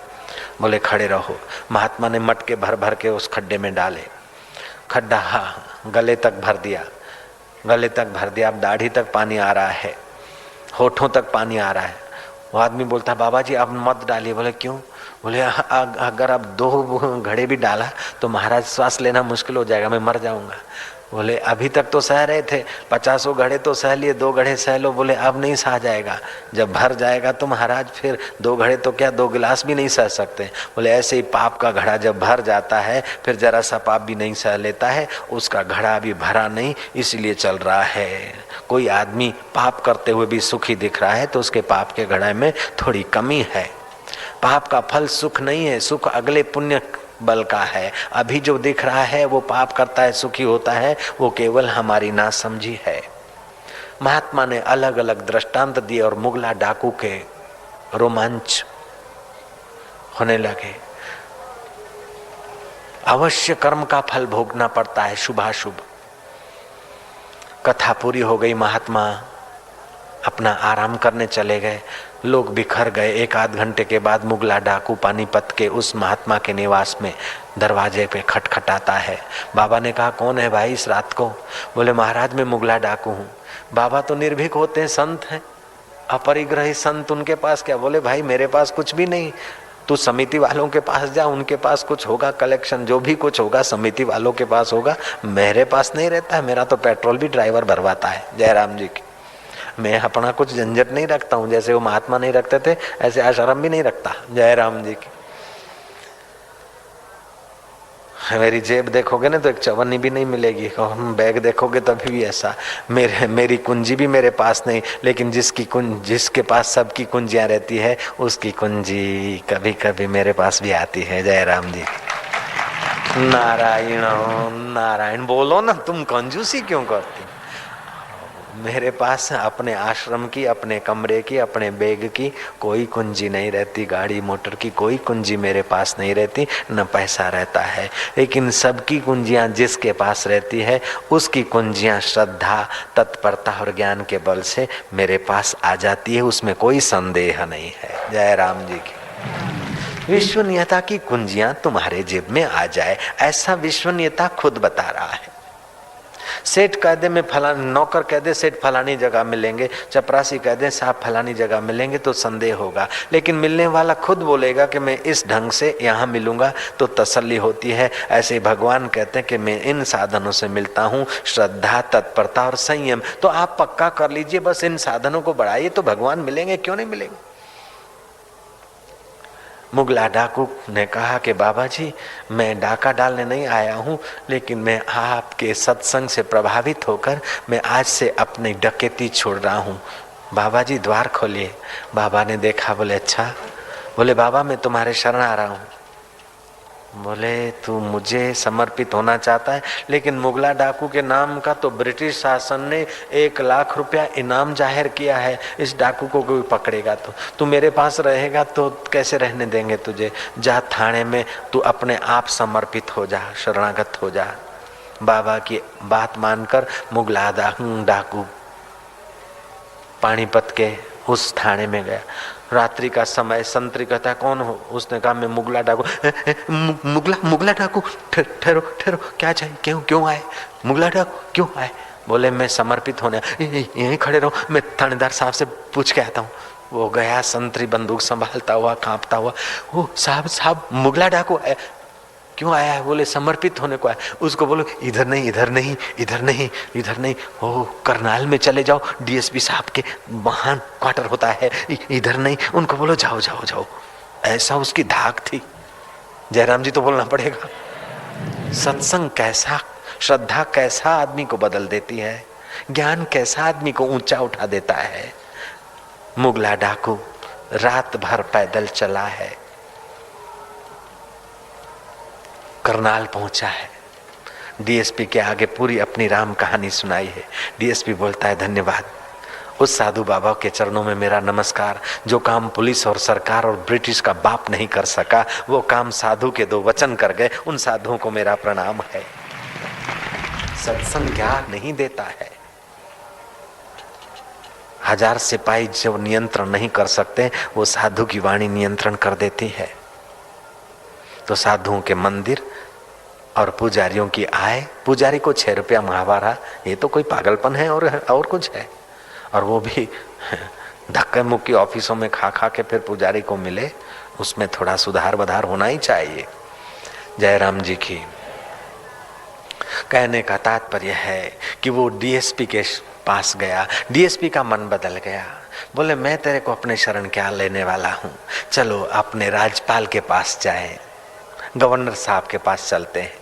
बोले खड़े रहो। महात्मा ने मटके भर भर के उस खड्डे में डाले, खड्डा गले तक भर दिया, गले तक भर दिया। अब दाढ़ी तक पानी आ रहा है, होठों तक पानी आ रहा है। वो आदमी बोलता बाबा जी अब मत डालिए। बोले क्यों? बोले अगर अब 2 घड़े भी डाला तो महाराज श्वास लेना मुश्किल हो जाएगा, मैं मर जाऊंगा। बोले अभी तक तो सह रहे थे, 50 घड़े तो सह लिए, 2 घड़े सह लो। बोले अब नहीं सहा जाएगा, जब भर जाएगा तो महाराज फिर 2 घड़े तो क्या 2 गिलास भी नहीं सह सकते। बोले ऐसे ही पाप का घड़ा जब भर जाता है फिर जरा सा पाप भी नहीं सह लेता है, उसका घड़ा अभी भरा नहीं इसलिए चल रहा है। कोई आदमी पाप करते हुए भी सुखी दिख रहा है तो उसके पाप के घड़े में थोड़ी कमी है। पाप का फल सुख नहीं है, सुख अगले पुण्य बल का है। अभी जो दिख रहा है वो पाप करता है सुखी होता है, वो केवल हमारी नासमझी है। महात्मा ने अलग अलग दृष्टांत दिए और मुगला डाकू के रोमांच होने लगे। अवश्य कर्म का फल भोगना पड़ता है, शुभाशुभ। कथा पूरी हो गई, महात्मा अपना आराम करने चले गए, लोग बिखर गए। 1 आध घंटे के बाद मुगला डाकू पानीपत के उस महात्मा के निवास में दरवाजे पे खटखटाता है। बाबा ने कहा कौन है भाई इस रात को? बोले महाराज मैं मुगला डाकू हूँ। बाबा तो निर्भीक होते हैं, संत हैं, अपरिग्रही संत, उनके पास क्या? बोले भाई मेरे पास कुछ भी नहीं, तू समिति वालों के पास जा, उनके पास कुछ होगा कलेक्शन, जो भी कुछ होगा समिति वालों के पास होगा, मेरे पास नहीं रहता है, मेरा तो पेट्रोल भी ड्राइवर भरवाता है। जयराम जी की, मैं अपना कुछ झंझट नहीं रखता हूँ, जैसे वो महात्मा नहीं रखते थे ऐसे आश्रम भी नहीं रखता। जयराम जी की। मेरी जेब देखोगे ना तो एक चवन्नी भी नहीं मिलेगी, बैग देखोगे तभी भी ऐसा। मेरी कुंजी भी मेरे पास नहीं, लेकिन जिसके पास सबकी कुंजियां रहती है उसकी कुंजी कभी कभी मेरे पास भी आती है। जयराम जी। नारायण नारायण बोलो ना, तुम कंजूसी क्यों करती? मेरे पास अपने आश्रम की, अपने कमरे की, अपने बैग की कोई कुंजी नहीं रहती, गाड़ी मोटर की कोई कुंजी मेरे पास नहीं रहती, न पैसा रहता है। लेकिन सबकी कुंजियां जिसके पास रहती है उसकी कुंजियां श्रद्धा, तत्परता और ज्ञान के बल से मेरे पास आ जाती है, उसमें कोई संदेह नहीं है। जय राम जी की। विश्वनीयता की कुंजियां तुम्हारे जेब में आ जाए, ऐसा विश्वनीयता खुद बता रहा है। सेठ कह दे मैं फलानी, नौकर कह दे सेठ फलानी जगह मिलेंगे, चपरासी कह दे साहब फलानी जगह मिलेंगे तो संदेह होगा, लेकिन मिलने वाला खुद बोलेगा कि मैं इस ढंग से यहाँ मिलूंगा तो तसल्ली होती है। ऐसे भगवान कहते हैं कि मैं इन साधनों से मिलता हूँ, श्रद्धा, तत्परता और संयम। तो आप पक्का कर लीजिए, बस इन साधनों को बढ़ाइए तो भगवान मिलेंगे, क्यों नहीं मिलेंगे। मुगला डाकू ने कहा कि बाबा जी मैं डाका डालने नहीं आया हूँ, लेकिन मैं आपके सत्संग से प्रभावित होकर मैं आज से अपनी डकैती छोड़ रहा हूँ। बाबा जी द्वार खोलिए। बाबा ने देखा, बोले अच्छा। बोले बाबा मैं तुम्हारे शरण आ रहा हूँ। बोले तू मुझे समर्पित होना चाहता है, लेकिन मुगला डाकू के नाम का तो ब्रिटिश शासन ने 1 लाख रुपया इनाम जाहिर किया है। इस डाकू को कोई पकड़ेगा तो तू मेरे पास रहेगा तो कैसे रहने देंगे तुझे। जा थाने में तू अपने आप समर्पित हो जा, शरणागत हो जा। बाबा की बात मानकर मुगला डाकू पानीपत के उस थाने में गया। रात्रि का समय, संतरी कहता कौन हो? उसने कहा मैं मुगला डाकू। मुगला डाकू, ठहरो ठहरो, क्या चाहिए, क्यों आए? मुगला डाकू क्यों आए? बोले मैं समर्पित होने, यहीं खड़े रहो, मैं थानेदार साहब से पूछ के आता हूँ। वो गया संतरी बंदूक संभालता हुआ, कांपता हुआ। ओ साहब मुगला डाकू आया। क्यों आया है? बोले समर्पित होने को आया। उसको बोलो इधर नहीं इधर नहीं इधर नहीं इधर नहीं, ओ करनाल में चले जाओ, डीएसपी साहब के महान क्वार्टर होता है, इधर नहीं। उनको बोलो जाओ जाओ जाओ। ऐसा उसकी धाक थी। जयराम जी तो बोलना पड़ेगा। सत्संग कैसा, श्रद्धा कैसा आदमी को बदल देती है, ज्ञान कैसा आदमी को ऊंचा उठा देता है। मुगला डाकू रात भर पैदल चला है, करनाल पहुंचा है। डीएसपी के आगे पूरी अपनी राम कहानी सुनाई है। डीएसपी बोलता है धन्यवाद, उस साधु बाबा के चरणों में मेरा नमस्कार। जो काम पुलिस और सरकार और ब्रिटिश का बाप नहीं कर सका, वो काम साधु के 2 वचन कर गए, उन साधुओं को मेरा प्रणाम है। सत्संग ज्ञान नहीं देता है। 1000 सिपाही जो नियंत्रण नहीं कर सकते, वो साधु की वाणी नियंत्रण कर देती है। तो साधुओं के मंदिर और पुजारियों की आय, पुजारी को 6 रुपया माहवारा, ये तो कोई पागलपन है और कुछ है। और वो भी धक्के मुक्की ऑफिसों में खा के फिर पुजारी को मिले उसमें थोड़ा सुधार बधार होना ही चाहिए। जयराम जी की कहने का तात्पर्य है कि वो डीएसपी के पास गया, डीएसपी का मन बदल गया। बोले मैं तेरे को अपने शरण क्या लेने वाला हूँ, चलो अपने राज्यपाल के पास जाए, गवर्नर साहब के पास चलते हैं।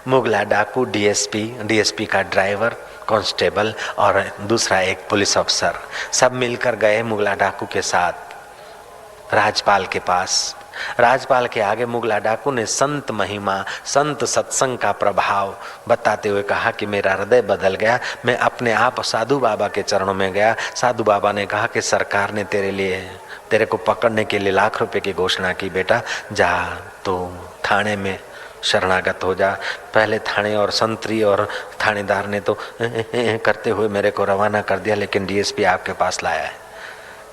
मुगला डाकू, डीएसपी का ड्राइवर, कांस्टेबल और दूसरा एक पुलिस अफसर सब मिलकर गए मुगला डाकू के साथ राज्यपाल के पास। राज्यपाल के आगे मुगला डाकू ने संत महिमा, संत सत्संग का प्रभाव बताते हुए कहा कि मेरा हृदय बदल गया। मैं अपने आप साधु बाबा के चरणों में गया। साधु बाबा ने कहा कि सरकार ने तेरे को पकड़ने के लिए लाख रुपए की घोषणा की, बेटा जा तो थाने में शरणागत हो जा। पहले थाने और संतरी और थानेदार ने तो करते हुए मेरे को रवाना कर दिया, लेकिन डीएसपी आपके पास लाया है।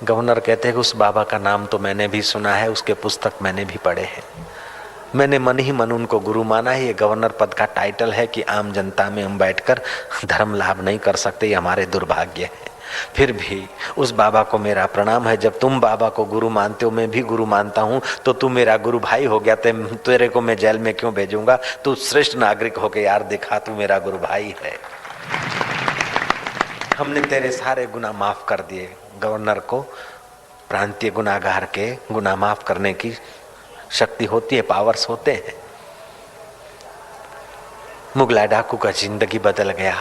गवर्नर कहते हैं कि उस बाबा का नाम तो मैंने भी सुना है, उसके पुस्तक मैंने भी पढ़े हैं, मैंने मन ही मन उनको गुरु माना है। ये गवर्नर पद का टाइटल है कि आम जनता में हम बैठकर धर्म लाभ नहीं कर सकते, ये हमारे दुर्भाग्य है। फिर भी उस बाबा को मेरा प्रणाम है। जब तुम बाबा को गुरु मानते हो, मैं भी गुरु मानता हूँ, तो तू मेरा गुरु भाई हो गया। तेरे को मैं जेल में क्यों भेजूंगा? तू श्रेष्ठ नागरिक होके यार दिखा, तू मेरा गुरु भाई है। हमने तेरे सारे गुनाह माफ कर दिए। गवर्नर को प्रांतीय गुनाहगार के गुनाह माफ करने की शक्ति होती है, पावर्स होते हैं। मुगला डाकू का जिंदगी बदल गया।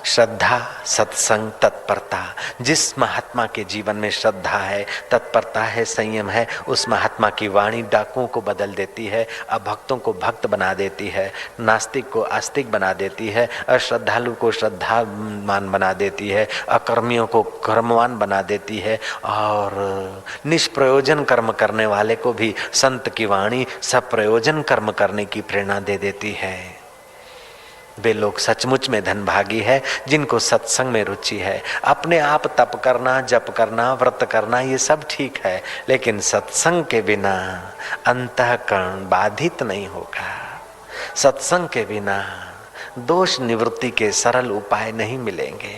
श्रद्धा, सत्संग, तत्परता। जिस महात्मा के जीवन में श्रद्धा है, तत्परता है, संयम है, उस महात्मा की वाणी डाकुओं को बदल देती है, अभक्तों को भक्त बना देती है, नास्तिक को आस्तिक बना देती है, अश्रद्धालु को श्रद्धावान बना देती है, अकर्मियों को कर्मवान बना देती है, और निष्प्रयोजन कर्म करने वाले को भी संत की वाणी सप्रयोजन कर्म करने की प्रेरणा दे देती है। वे लोग सचमुच में धनभागी है जिनको सत्संग में रुचि है। अपने आप तप करना, जप करना, व्रत करना ये सब ठीक है, लेकिन सत्संग के बिना अंतःकरण बाधित नहीं होगा। सत्संग के बिना दोष निवृत्ति के सरल उपाय नहीं मिलेंगे।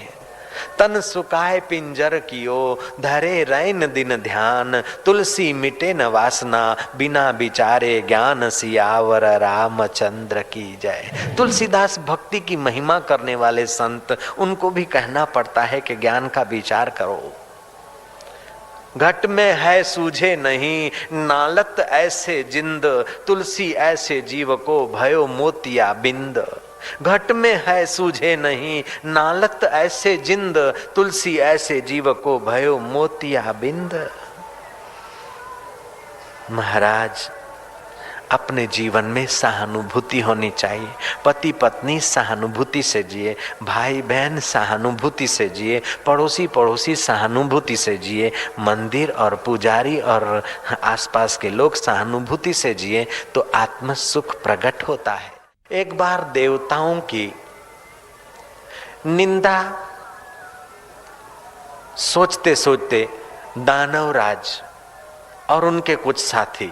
तन सुकाय पिंजर कियो, धरे रैन दिन ध्यान, तुलसी मिटे न वासना, बिना विचारे ज्ञान, सियावर रामचंद्र की जय। तुलसीदास भक्ति की महिमा करने वाले संत, उनको भी कहना पड़ता है कि ज्ञान का विचार करो। घट में है सूझे नहीं, नालत ऐसे जिंद, तुलसी ऐसे जीव को भयो मोतिया बिंद। घट में है सूझे नहीं, नालत ऐसे जिंद, तुलसी ऐसे जीव को भयो मोतिया बिंद। महाराज, अपने जीवन में सहानुभूति होनी चाहिए। पति पत्नी सहानुभूति से जिए, भाई बहन सहानुभूति से जिए, पड़ोसी सहानुभूति से जिए, मंदिर और पुजारी और आसपास के लोग सहानुभूति से जिए, तो आत्म सुख प्रकट होता है। एक बार देवताओं की निंदा सोचते सोचते दानवराज और उनके कुछ साथी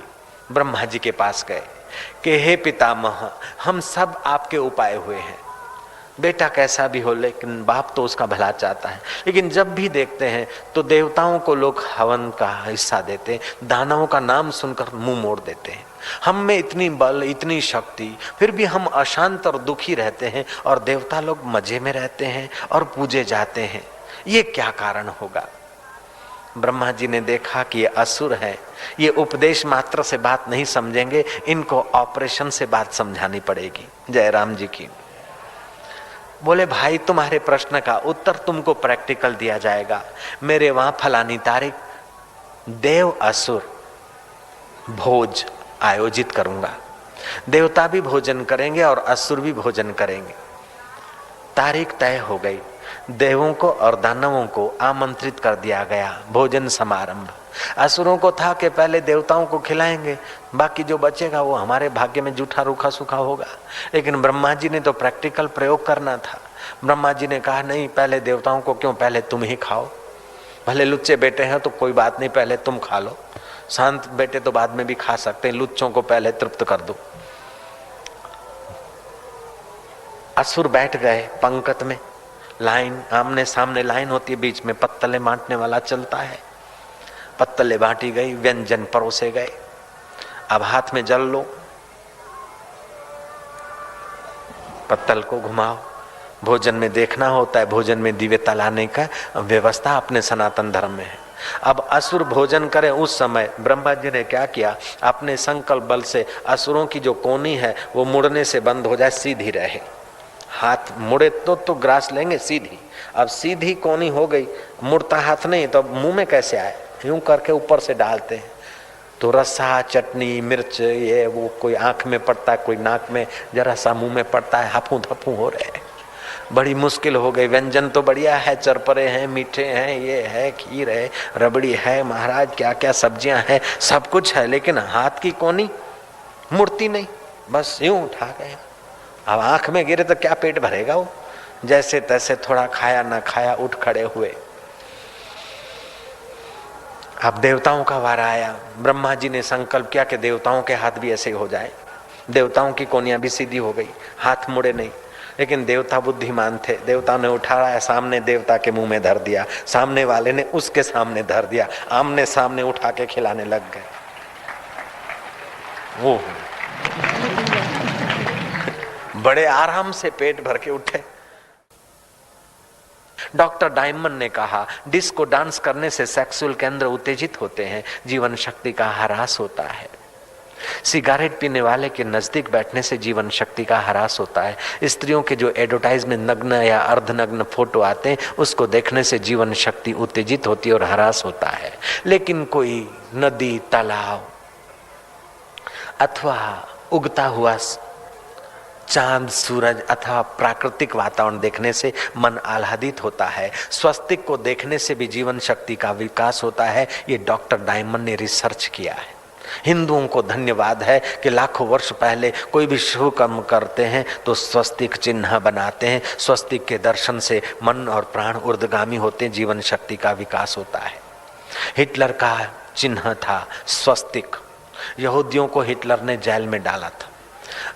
ब्रह्मा जी के पास गए कि हे पितामह, हम सब आपके उपाय हुए हैं। बेटा कैसा भी हो, लेकिन बाप तो उसका भला चाहता है। लेकिन जब भी देखते हैं तो देवताओं को लोग हवन का हिस्सा देते हैं, दानवों का नाम सुनकर मुंह मोड़ देते हैं। हम में इतनी बल, इतनी शक्ति, फिर भी हम अशांत और दुखी रहते हैं, और देवता लोग मजे में रहते हैं और पूजे जाते हैं। ये क्या कारण होगा? ब्रह्मा जी ने देखा कि ये असुर है, ये उपदेश मात्र से बात नहीं समझेंगे, इनको ऑपरेशन से बात समझानी पड़ेगी। जयराम जी की बोले, भाई तुम्हारे प्रश्न का उत्तर तुमको प्रैक्टिकल दिया जाएगा। मेरे वहां फलानी तारीख देव असुर भोज आयोजित करूंगा। देवता भी भोजन करेंगे और असुर भी भोजन करेंगे। तारीख तय हो गई। देवों को और दानवों को आमंत्रित कर दिया गया भोजन समारंभ। असुरों को था कि पहले देवताओं को खिलाएंगे, बाकी जो बचेगा वो हमारे भाग्य में जूठा रूखा सूखा होगा। लेकिन ब्रह्मा जी ने तो प्रैक्टिकल प्रयोग करना था। ब्रह्मा जी ने कहा, नहीं, पहले देवताओं को क्यों, पहले तुम ही खाओ। भले लुच्चे बेटे हैं तो कोई बात नहीं, पहले तुम खा लो। शांत बेटे तो बाद में भी खा सकते हैं, लुच्चों को पहले तृप्त कर दो। असुर बैठ गए पंक्ति में, लाइन आमने सामने लाइन होती है, बीच में पत्तले बांटने वाला चलता है। पत्तले बांटी गई, व्यंजन परोसे गए। अब हाथ में जल लो, पत्तल को घुमाओ। भोजन में देखना होता है, भोजन में दिव्यता लाने का व्यवस्था अपने सनातन धर्म में है। अब असुर भोजन करें, उस समय ब्रह्मा जी ने क्या किया, अपने संकल्प बल से असुरों की जो कोनी है वो मुड़ने से बंद हो जाए, सीधी रहे। हाथ मुड़े तो ग्रास लेंगे सीधी, अब सीधी कोनी हो गई, मुड़ता हाथ नहीं तो मुंह में कैसे आए, यूं करके ऊपर से डालते हैं तो रसा, चटनी, मिर्च, ये वो कोई आंख में पड़ता है, कोई नाक में, जरा सा मुंह में पड़ता है, हाफू थप्पू हो रहे हैं। बड़ी मुश्किल हो गई। व्यंजन तो बढ़िया है, चरपरे हैं, मीठे हैं, ये है, खीर है, रबड़ी है, महाराज क्या क्या सब्जियां हैं, सब कुछ है, लेकिन हाथ की कोनी मुड़ती नहीं, बस यूं उठा गए। अब आंख में गिरे तो क्या पेट भरेगा वो, जैसे तैसे थोड़ा खाया ना खाया, उठ खड़े हुए। अब देवताओं का वारा आया। ब्रह्मा जी ने संकल्प किया कि देवताओं के हाथ भी ऐसे हो जाए। देवताओं की कोनियां भी सीधी हो गई, हाथ मुड़े नहीं। लेकिन देवता बुद्धिमान थे, देवता ने उठाया, सामने देवता के मुंह में धर दिया, सामने वाले ने उसके सामने धर दिया, आमने सामने उठा के खिलाने लग गए। वो बड़े आराम से पेट भर के उठे। डॉक्टर डायमंड ने कहा, डिस्को डांस करने से सेक्सुअल केंद्र उत्तेजित होते हैं, जीवन शक्ति का ह्रास होता है। सिगारेट पीने वाले के नजदीक बैठने से जीवन शक्ति का ह्रास होता है। स्त्रियों के जो एडवर्टाइजमेंट नग्न या अर्धनग्न फोटो आते हैं, उसको देखने से जीवन शक्ति उत्तेजित होती है और ह्रास होता है। लेकिन कोई नदी, तालाब अथवा उगता हुआ चांद, सूरज अथवा प्राकृतिक वातावरण देखने से मन आह्लादित होता है। स्वस्तिक को देखने से भी जीवन शक्ति का विकास होता है। ये डॉक्टर डायमंड ने रिसर्च किया है। हिंदुओं को धन्यवाद है कि लाखों वर्ष पहले कोई भी शुभ कर्म करते हैं तो स्वस्तिक चिन्ह बनाते हैं। स्वस्तिक के दर्शन से मन और प्राण ऊर्ध्वगामी होते हैं, जीवन शक्ति का विकास होता है। हिटलर का चिन्ह था स्वस्तिक। यहूदियों को हिटलर ने जेल में डाला था।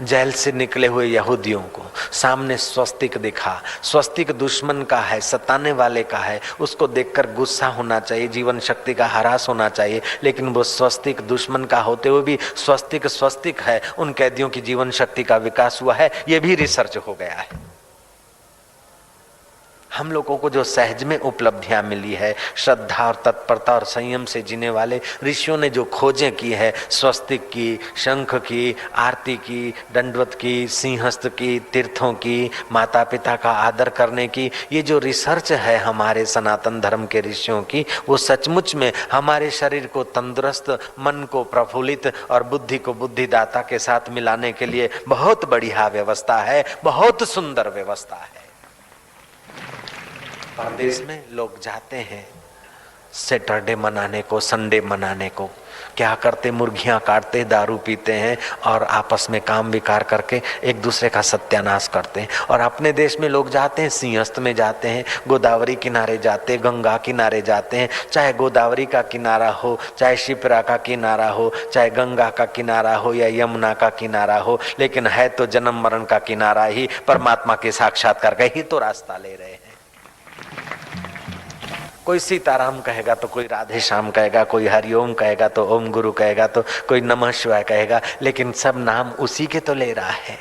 जेल से निकले हुए यहूदियों को सामने स्वस्तिक दिखा। स्वस्तिक दुश्मन का है, सताने वाले का है, उसको देखकर गुस्सा होना चाहिए, जीवन शक्ति का ह्रास होना चाहिए। लेकिन वो स्वस्तिक दुश्मन का होते हुए भी स्वस्तिक स्वस्तिक है। उन कैदियों की जीवन शक्ति का विकास हुआ है, ये भी रिसर्च हो गया है। हम लोगों को जो सहज में उपलब्धियां मिली है, श्रद्धा और तत्परता और संयम से जीने वाले ऋषियों ने जो खोजें की है, स्वस्तिक की, शंख की, आरती की, दंडवत की, सिंहस्थ की, तीर्थों की, माता पिता का आदर करने की, ये जो रिसर्च है हमारे सनातन धर्म के ऋषियों की, वो सचमुच में हमारे शरीर को तंदुरुस्त, मन को प्रफुल्लित और बुद्धि को बुद्धिदाता के साथ मिलाने के लिए बहुत बढ़िया व्यवस्था है, बहुत सुंदर व्यवस्था है। परदेश में लोग जाते हैं सैटरडे मनाने को, संडे मनाने को, क्या करते, मुर्गियां काटते, दारू पीते हैं और आपस में काम विकार करके एक दूसरे का सत्यानाश करते हैं। और अपने देश में लोग जाते हैं, सिंहस्थ में जाते हैं, गोदावरी किनारे जाते, गंगा किनारे जाते हैं। चाहे गोदावरी का किनारा हो, चाहे शिप्रा का किनारा हो, चाहे गंगा का किनारा हो या यमुना का किनारा हो, लेकिन है तो जन्म मरण का किनारा ही। परमात्मा के साक्षात्कार का ही तो रास्ता ले रहे हैं। कोई सीताराम कहेगा तो कोई राधे श्याम कहेगा, कोई हरिओम कहेगा तो ओम गुरु कहेगा, तो कोई नमः शिवाय कहेगा, लेकिन सब नाम उसी के तो ले रहा है।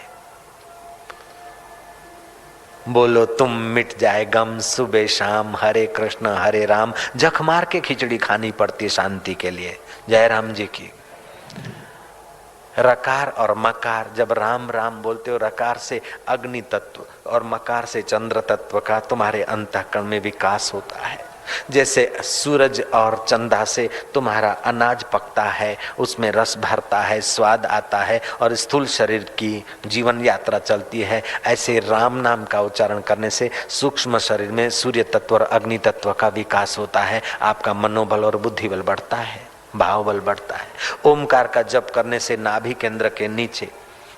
बोलो तुम मिट जाए गम सुबह शाम, हरे कृष्ण हरे राम, जख मार के खिचड़ी खानी पड़ती शांति के लिए। जय राम जी की। रकार और मकार, जब राम राम बोलते हो, रकार से अग्नि तत्व और मकार से चंद्र तत्व का तुम्हारे अंतःकरण में विकास होता है। जैसे सूरज और चंदा से तुम्हारा अनाज पकता है, उसमें रस भरता है, स्वाद आता है और स्थूल शरीर की जीवन यात्रा चलती है, ऐसे राम नाम का उच्चारण करने से सूक्ष्म शरीर में सूर्य तत्व और अग्नि तत्व का विकास होता है। आपका मनोबल और बुद्धि बल बढ़ता है, भाव बल बढ़ता है। ओमकार का जप करने से नाभि केंद्र के नीचे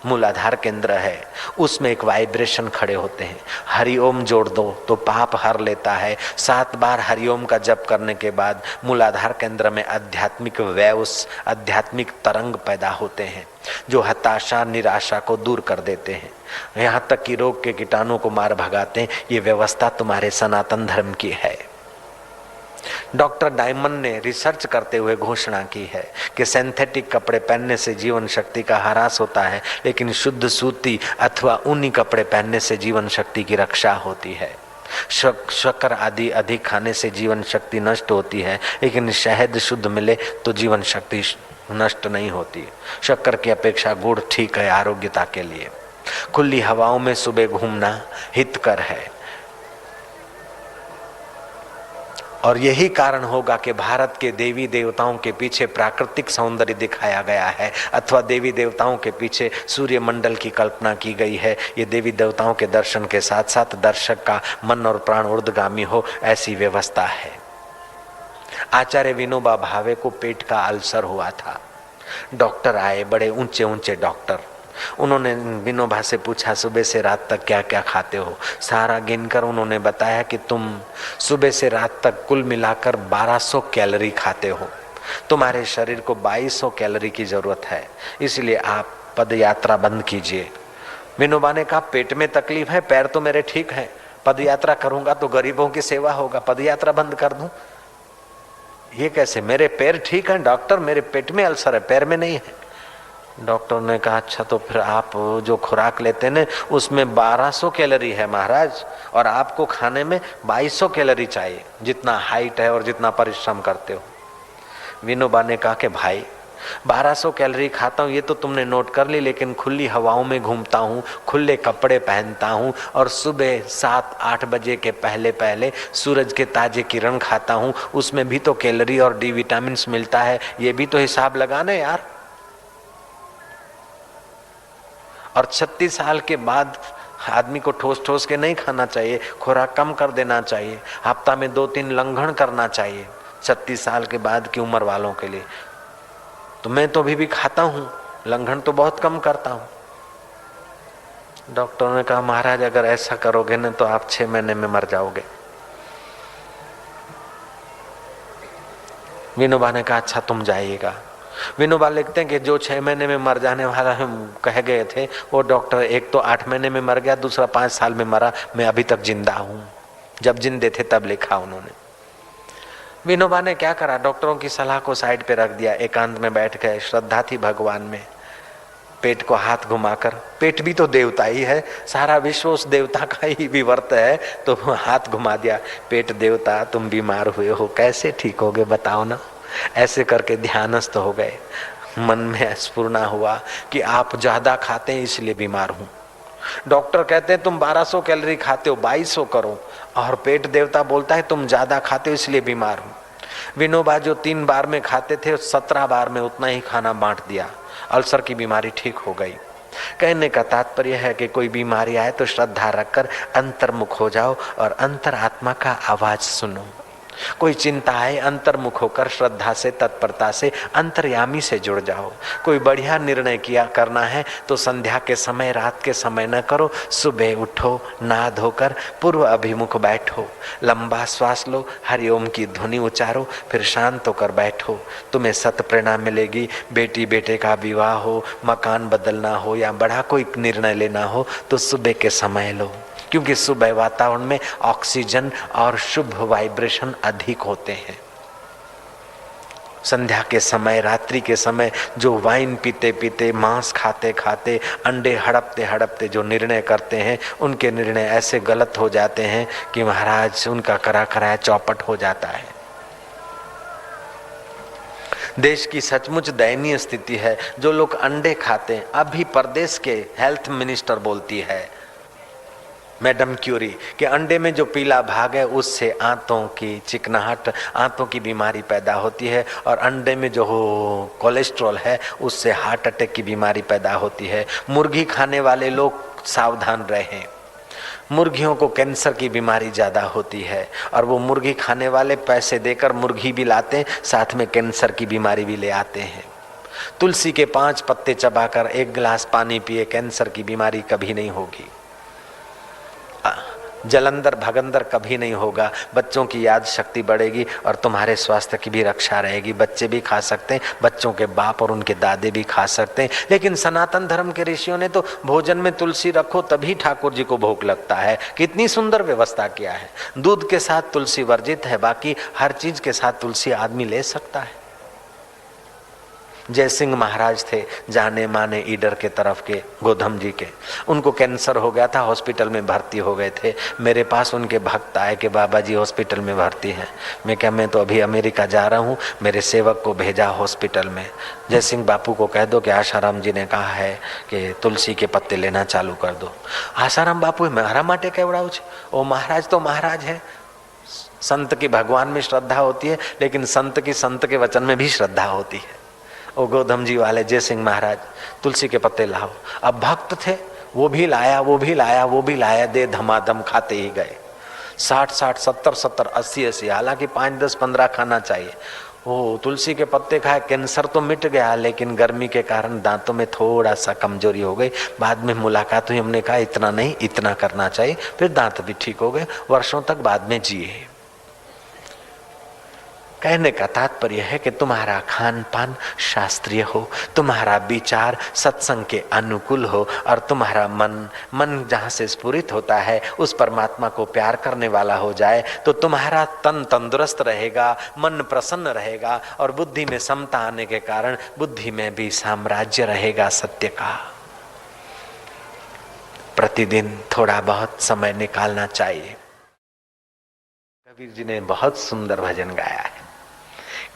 मूलाधार केंद्र है, उसमें एक वाइब्रेशन खड़े होते हैं। हरिओम जोड़ दो तो पाप हर लेता है। 7 बार हरिओम का जप करने के बाद मूलाधार केंद्र में आध्यात्मिक वेव्स, आध्यात्मिक तरंग पैदा होते हैं जो हताशा निराशा को दूर कर देते हैं, यहाँ तक कि रोग के कीटाणु को मार भगाते हैं। ये व्यवस्था तुम्हारे सनातन धर्म की है। डॉक्टर डायमंड ने रिसर्च करते हुए घोषणा की है कि सिंथेटिक कपड़े पहनने से जीवन शक्ति का ह्रास होता है, लेकिन शुद्ध सूती अथवा ऊनी कपड़े पहनने से जीवन शक्ति की रक्षा होती है। शक्कर आदि अधिक खाने से जीवन शक्ति नष्ट होती है, लेकिन शहद शुद्ध मिले तो जीवन शक्ति नष्ट नहीं होती। शक्कर की अपेक्षा गुड़ ठीक है आरोग्यता के लिए। खुली हवाओं में सुबह घूमना हितकर है, और यही कारण होगा कि भारत के देवी देवताओं के पीछे प्राकृतिक सौंदर्य दिखाया गया है, अथवा देवी देवताओं के पीछे सूर्य मंडल की कल्पना की गई है। ये देवी देवताओं के दर्शन के साथ साथ दर्शक का मन और प्राण ऊर्ध्वगामी हो, ऐसी व्यवस्था है। आचार्य विनोबा भावे को पेट का अल्सर हुआ था। डॉक्टर आए, बड़े ऊंचे ऊंचे डॉक्टर। उन्होंने विनोबा से पूछा सुबह से रात तक क्या क्या खाते हो। सारा गिनकर उन्होंने बताया कि तुम सुबह से रात तक कुल मिलाकर 1200 कैलोरी खाते हो। तुम्हारे शरीर को 2200 कैलोरी की जरूरत है, इसलिए आप पद यात्रा बंद कीजिए। विनोबा ने कहा पेट में तकलीफ है, पैर तो मेरे ठीक है, पद यात्रा करूंगा तो गरीबों की सेवा होगा, पद यात्रा बंद कर दूं? ये कैसे? मेरे पैर ठीक हैं डॉक्टर, मेरे पेट में अल्सर है, पैर में नहीं है। डॉक्टर ने कहा अच्छा तो फिर आप जो खुराक लेते हैं उसमें 1200 कैलोरी है महाराज, और आपको खाने में 2200 कैलोरी चाहिए, जितना हाइट है और जितना परिश्रम करते हो। विनोबा ने कहा कि भाई 1200 कैलोरी खाता हूँ ये तो तुमने नोट कर ली, लेकिन खुली हवाओं में घूमता हूँ, खुले कपड़े पहनता हूँ, और सुबह 7-8 बजे के पहले पहले सूरज के ताजे किरण खाता हूँ, उसमें भी तो कैलोरी और डी विटामिन मिलता है, ये भी तो हिसाब लगाना यार। और 36 साल के बाद आदमी को ठोस ठोस के नहीं खाना चाहिए, खुराक कम कर देना चाहिए, हफ्ता में 2-3 लंघन करना चाहिए 36 साल के बाद की उम्र वालों के लिए। तो मैं तो अभी भी खाता हूँ, लंघन तो बहुत कम करता हूँ। डॉक्टर ने कहा महाराज अगर ऐसा करोगे ना तो आप 6 महीने में मर जाओगे। विनोबा ने कहा अच्छा तुम जाइएगा। विनोबा लिखते हैं कि जो 6 महीने में मर जाने वाला हम कह गए थे वो डॉक्टर एक तो 8 महीने में मर गया, दूसरा 5 साल में मरा, मैं अभी तक जिंदा हूं। जब जिंदे थे तब लिखा उन्होंने। विनोबा ने क्या करा, डॉक्टरों की सलाह को साइड पे रख दिया, एकांत में बैठ गए। श्रद्धा थी भगवान में। पेट को हाथ घुमाकर, पेट भी तो देवता ही है, सारा विश्व उस देवता का ही विवर्त है, तो हाथ घुमा दिया, पेट देवता तुम बीमार हुए हो, कैसे ठीक होगे बताओ ना। ऐसे करके ध्यानस्थ हो गए। मन में स्फुरना हुआ कि आप ज्यादा खाते हैं इसलिए बीमार हूं। डॉक्टर कहते हैं तुम 1200 कैलोरी खाते हो, 2200 करो, और पेट देवता बोलता है तुम ज्यादा खाते हो इसलिए बीमार हूं। विनोबा जो 3 बार में खाते थे 17 बार में उतना ही खाना बांट दिया, अल्सर की बीमारी ठीक हो गई। कहने का तात्पर्य है कि कोई बीमारी आए तो श्रद्धा रखकर अंतर्मुख हो जाओ और अंतरात्मा का आवाज सुनो। कोई चिंता है अंतर्मुख होकर श्रद्धा से, तत्परता से, अंतर्यामी से जुड़ जाओ। कोई बढ़िया निर्णय किया करना है तो संध्या के समय, रात के समय न करो, सुबह उठो, नहा धोकर पूर्व अभिमुख बैठो, लंबा श्वास लो, हरिओम की ध्वनि उच्चारो, फिर शांत होकर बैठो। तुम्हें सत प्रेरणा मिलेगी। बेटी बेटे का विवाह हो, मकान बदलना हो या बड़ा कोई निर्णय लेना हो तो सुबह के समय लो, क्योंकि सुबह वातावरण में ऑक्सीजन और शुभ वाइब्रेशन अधिक होते हैं। संध्या के समय, रात्रि के समय जो वाइन पीते पीते, मांस खाते खाते, अंडे हड़पते हड़पते जो निर्णय करते हैं, उनके निर्णय ऐसे गलत हो जाते हैं कि महाराज उनका करा कराया चौपट हो जाता है। देश की सचमुच दयनीय स्थिति है। जो लोग अंडे खाते हैं, अभी प्रदेश के हेल्थ मिनिस्टर बोलती है मैडम क्यूरी कि अंडे में जो पीला भाग है उससे आंतों की चिकनाहट, आंतों की बीमारी पैदा होती है, और अंडे में जो कोलेस्ट्रॉल है उससे हार्ट अटैक की बीमारी पैदा होती है। मुर्गी खाने वाले लोग सावधान रहें। मुर्गियों को कैंसर की बीमारी ज़्यादा होती है, और वो मुर्गी खाने वाले पैसे देकर मुर्गी भी लाते हैं, साथ में कैंसर की बीमारी भी ले आते हैं। तुलसी के 5 पत्ते चबाकर 1 गिलास पानी पिए, कैंसर की बीमारी कभी नहीं होगी। जलंधर भगंदर कभी नहीं होगा। बच्चों की याद शक्ति बढ़ेगी और तुम्हारे स्वास्थ्य की भी रक्षा रहेगी। बच्चे भी खा सकते हैं, बच्चों के बाप और उनके दादे भी खा सकते हैं। लेकिन सनातन धर्म के ऋषियों ने तो भोजन में तुलसी रखो तभी ठाकुर जी को भोग लगता है। कितनी सुंदर व्यवस्था किया है। दूध के साथ तुलसी वर्जित है, बाकी हर चीज के साथ तुलसी आदमी ले सकता है। जय सिंह महाराज थे, जाने माने ईडर के तरफ के गोधम जी के, उनको कैंसर हो गया था, हॉस्पिटल में भर्ती हो गए थे। मेरे पास उनके भक्त आए कि बाबा जी हॉस्पिटल में भर्ती हैं। मैं क्या, मैं तो अभी अमेरिका जा रहा हूँ, मेरे सेवक को भेजा हॉस्पिटल में। जय सिंह बापू को कह दो कि आशाराम जी ने कहा है कि तुलसी के पत्ते लेना चालू कर दो। आशाराम बापू मारा माटे केवड़ाऊ छे, ओ महाराज तो महाराज है। संत की भगवान में श्रद्धा होती है, लेकिन संत की संत के वचन में भी श्रद्धा होती है। ओ गोधम जी वाले जय सिंह महाराज, तुलसी के पत्ते लाओ। अब भक्त थे, वो भी लाया, वो भी लाया, वो भी लाया, दे धमाधम खाते ही गए। 60-60, 70-70, 80-80, हालांकि 5, 10, 15 खाना चाहिए। ओ तुलसी के पत्ते खाए, कैंसर तो मिट गया, लेकिन गर्मी के कारण दांतों में थोड़ा सा कमजोरी हो गई। बाद में मुलाकात हुई, हमने कहा इतना नहीं, इतना करना चाहिए, फिर दांत भी ठीक हो गए, वर्षों तक बाद में जिए। कहने का तात्पर्य है कि तुम्हारा खान पान शास्त्रीय हो, तुम्हारा विचार सत्संग के अनुकूल हो, और तुम्हारा मन जहाँ से स्फुरित होता है उस परमात्मा को प्यार करने वाला हो जाए, तो तुम्हारा तन तंदुरुस्त रहेगा, मन प्रसन्न रहेगा, और बुद्धि में समता आने के कारण बुद्धि में भी साम्राज्य रहेगा सत्य का। प्रतिदिन थोड़ा बहुत समय निकालना चाहिए। कबीर जी ने बहुत सुंदर भजन गाया है।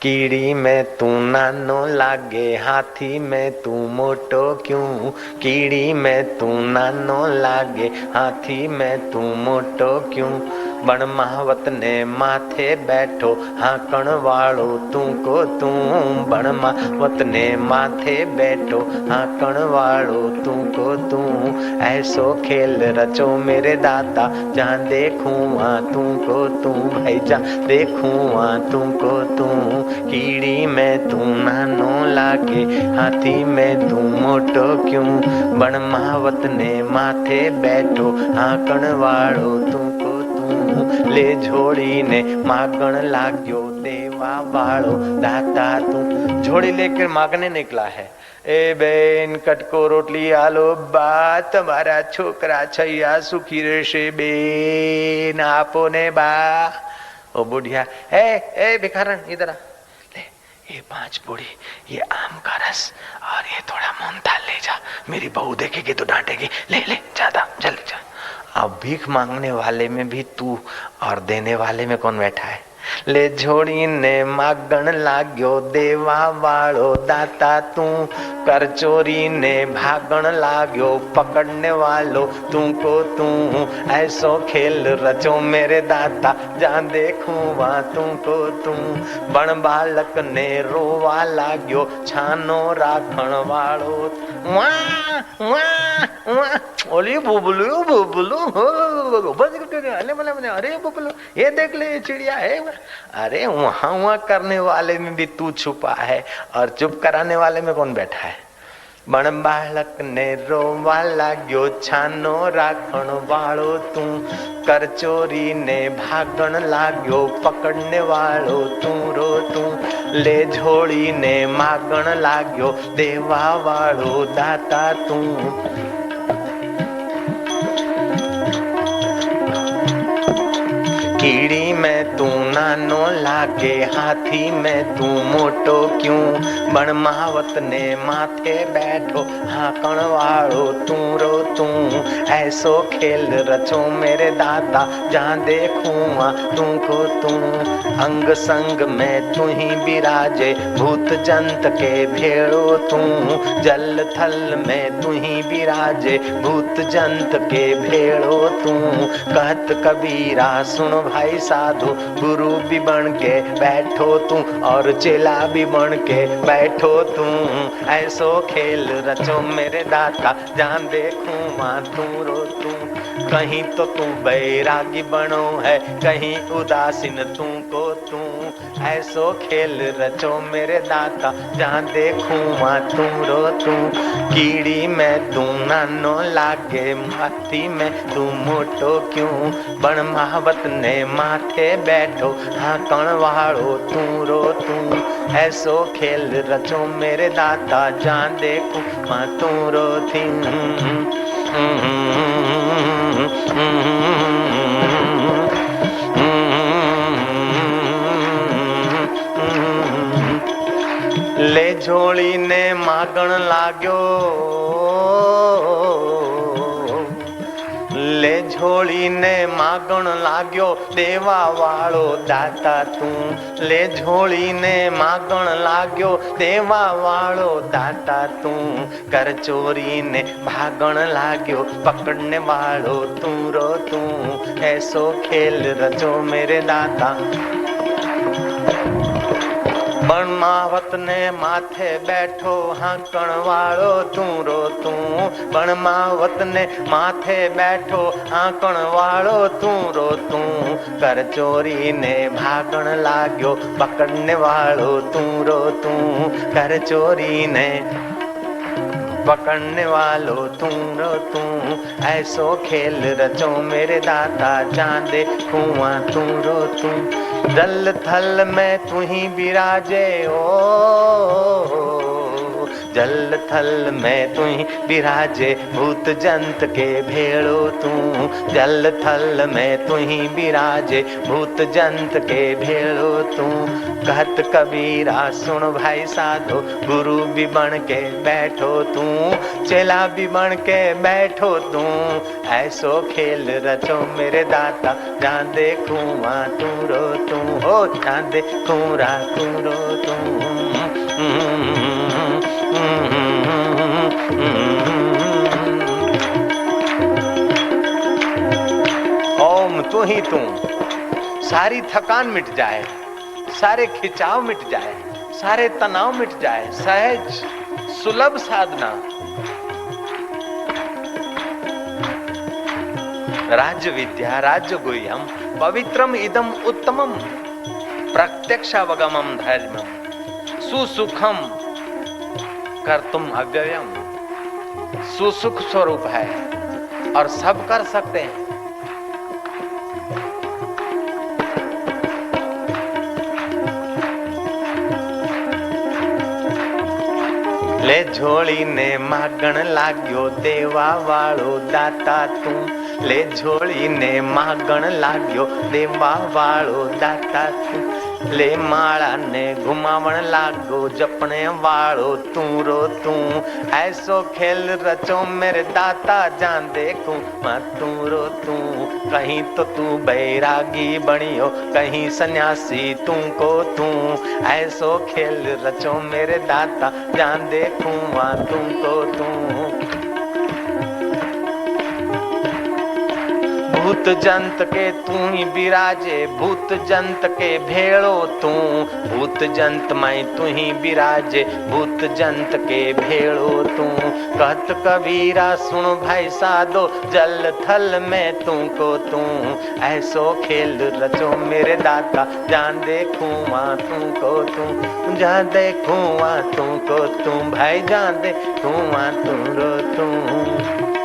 कीड़ी में तू नानो लागे, हाथी में तू मोटो क्यों। कीड़ी में तू नानो लागे, हाथी में तू मोटो क्यों। बण महावत ने माथे बैठो, हाकण वालो तू को तू। बण महावत ने माथे बैठो, हाकण वालो तू को तू। ऐसो खेल रचो मेरे दाता, जहाँ देखूं वहाँ तू को तू। भाई जहाँ देखूं वहाँ तू को तू। कीड़ी में तू नानो लागे, हाथी में तू मोटो क्यों। बण महावत ने माथे बैठो, हाकण वालो तू को तू। ले झोड़ी ने मागण लाग्यो, देवा वालो दाता तू। झोड़ी लेकर मांगने निकला है। ए बेन कटको रोटली आलो बा, तुम्हारा छोकरा छैया सुखी रहशे बेन, आपो ने बा। ओ बुढ़िया, ए भिखारण इधर आ, ये 5 बूढ़ी, ये आम का रस और ये थोड़ा मोहनथाल ले जा, मेरी बहू देखेगी तो डांटेगी, ले ले ज्यादा जल्दी जा। अब भीख मांगने वाले में भी तू और देने वाले में कौन बैठा है। ले झोड़ी ने मागण लाग्यो, देवा वालो दाता तू। कर चोरी ने भागण लाग्यो, पकड़ने वालो तू को तू। ऐसो खेल रचो मेरे दाता, जहाँ देखूं वहाँ तू को तू। बण बालक ने रोवा लाग्यो, छानो राखण वालो। वाह वाह वाह, ओली बुबलू बुबलू, अरे बुबलू ये देख ले चिड़िया है। अरे वहां करने वाले में भी तू छुपा है, और चुप कराने वाले में कौन बैठा है। बण बालक ने रोवा लाग्यो, छानो राखण वालो तू। कर चोरी ने भागण लाग्यो, पकड़ने वालो तू रो तू। ले झोड़ी ने मागण लाग्यो, देवा वालो दाता तू। कीड़ी में तू नानो लागे, हाथी में तू मोटो क्यों। बण महावत ने माथे बैठो, हाकण वालो तू रो तू। ऐसो खेल रचो मेरे दाता, जहाँ देखूं वहाँ तू को तू। अंग संग में तू ही विराजे, भूत जंत के भेड़ो तू। जल थल में तू ही विराजे, भूत जंत के भेड़ो तू। कहत कबीरा सुन भाई साधु, गुरु भी बन के बैठो तू और चेला भी बन के बैठो तू। ऐसो खेल रचो मेरे दाता जान देखूं मां तू रो तू। कहीं तो तू बैरागी बनो है, कहीं उदासीन तू को तू। ऐसो खेल रचो मेरे दाता जहाँ देखूं मां तू रो तू। कीड़ी में तू नानो लागे माथी में तू मोटो क्यों। बण महावत ने माथे बैठो हाँ कण वालो तू रो तू। ऐसो खेल रचो मेरे दाता जहाँ देखूं मां तू रो थी। ले झोली ने मागण लाग्यो, ले झोली ने मागण लाग्यो देवा वालो दाता तू। ले झोली ने मागण लाग्यो देवा वालो दाता तू। कर चोरी ने भागण लाग्यो पकड़ने वालो तू रो तू। ऐसो खेल रचो मेरे दाता। बनमावत ने माथे बैठो हाकण वालो तू रो तू। बनमावत ने माथे बैठो हाकण वालो तू रो तू। कर चोरी ने भागण लाग्यो पकड़ने वालो तू रो तू। कर चोरी ने पकड़ने वालो तू रो तू। ऐसो खेल रचो मेरे दाता चांदे कुआं तू रो तू। दल थल में तू ही विराजे ओ, जल थल में तू ही विराजे भूत जंत के भेड़ो तू। जल थल में तू ही विराजे भूत जंत के भेड़ो तू। कहत कबीरा सुन भाई साधो गुरु भी बन के बैठो तू। चेला भी बन के बैठो तू। ऐसो खेल रचो मेरे दाता जहाँ देखूं वहाँ तू रो तू। हो जहाँ देखूं रा तू रो तू। ओम तू ही तू। सारी थकान मिट जाए, सारे खिंचाव मिट जाए, सारे तनाव मिट जाए। सहज सुलभ साधना। राज्य विद्या राज्य गुह्यम पवित्रम इदम उत्तमम प्रत्यक्षावगमम धर्मम सुसुखम कर्तुम अव्ययम। सुसुख स्वरूप है और सब कर सकते हैं। ले झोली ने मागण लाग्यो देवा वालो दाता तू। ले झोली ने मागण लाग्यो देवा वालो दाता तू। ले माला ने घुमावण लागो जपने वालो तू रो तू। ऐसो खेल रचो मेरे दाता जान देखूं मैं तू रो तू। कहीं तो तू बैरागी बनियो कहीं सन्यासी तू को तू। ऐसो खेल रचो मेरे दाता जान देखूं मैं तू को तू। भूत जंत के तू ही विराजे भूत जंत के भेड़ो तू। भूत जंत में तू ही विराजे भूत जंत के भेड़ो तू। कहत कबीरा सुन भाई साधो जल थल में तू को तू। ऐसो खेल रचो मेरे दाता जान देखूं वहाँ तू को तू। जान देखूं वहाँ तू को तू। भाई जान देखूं वहाँ तू रो तू।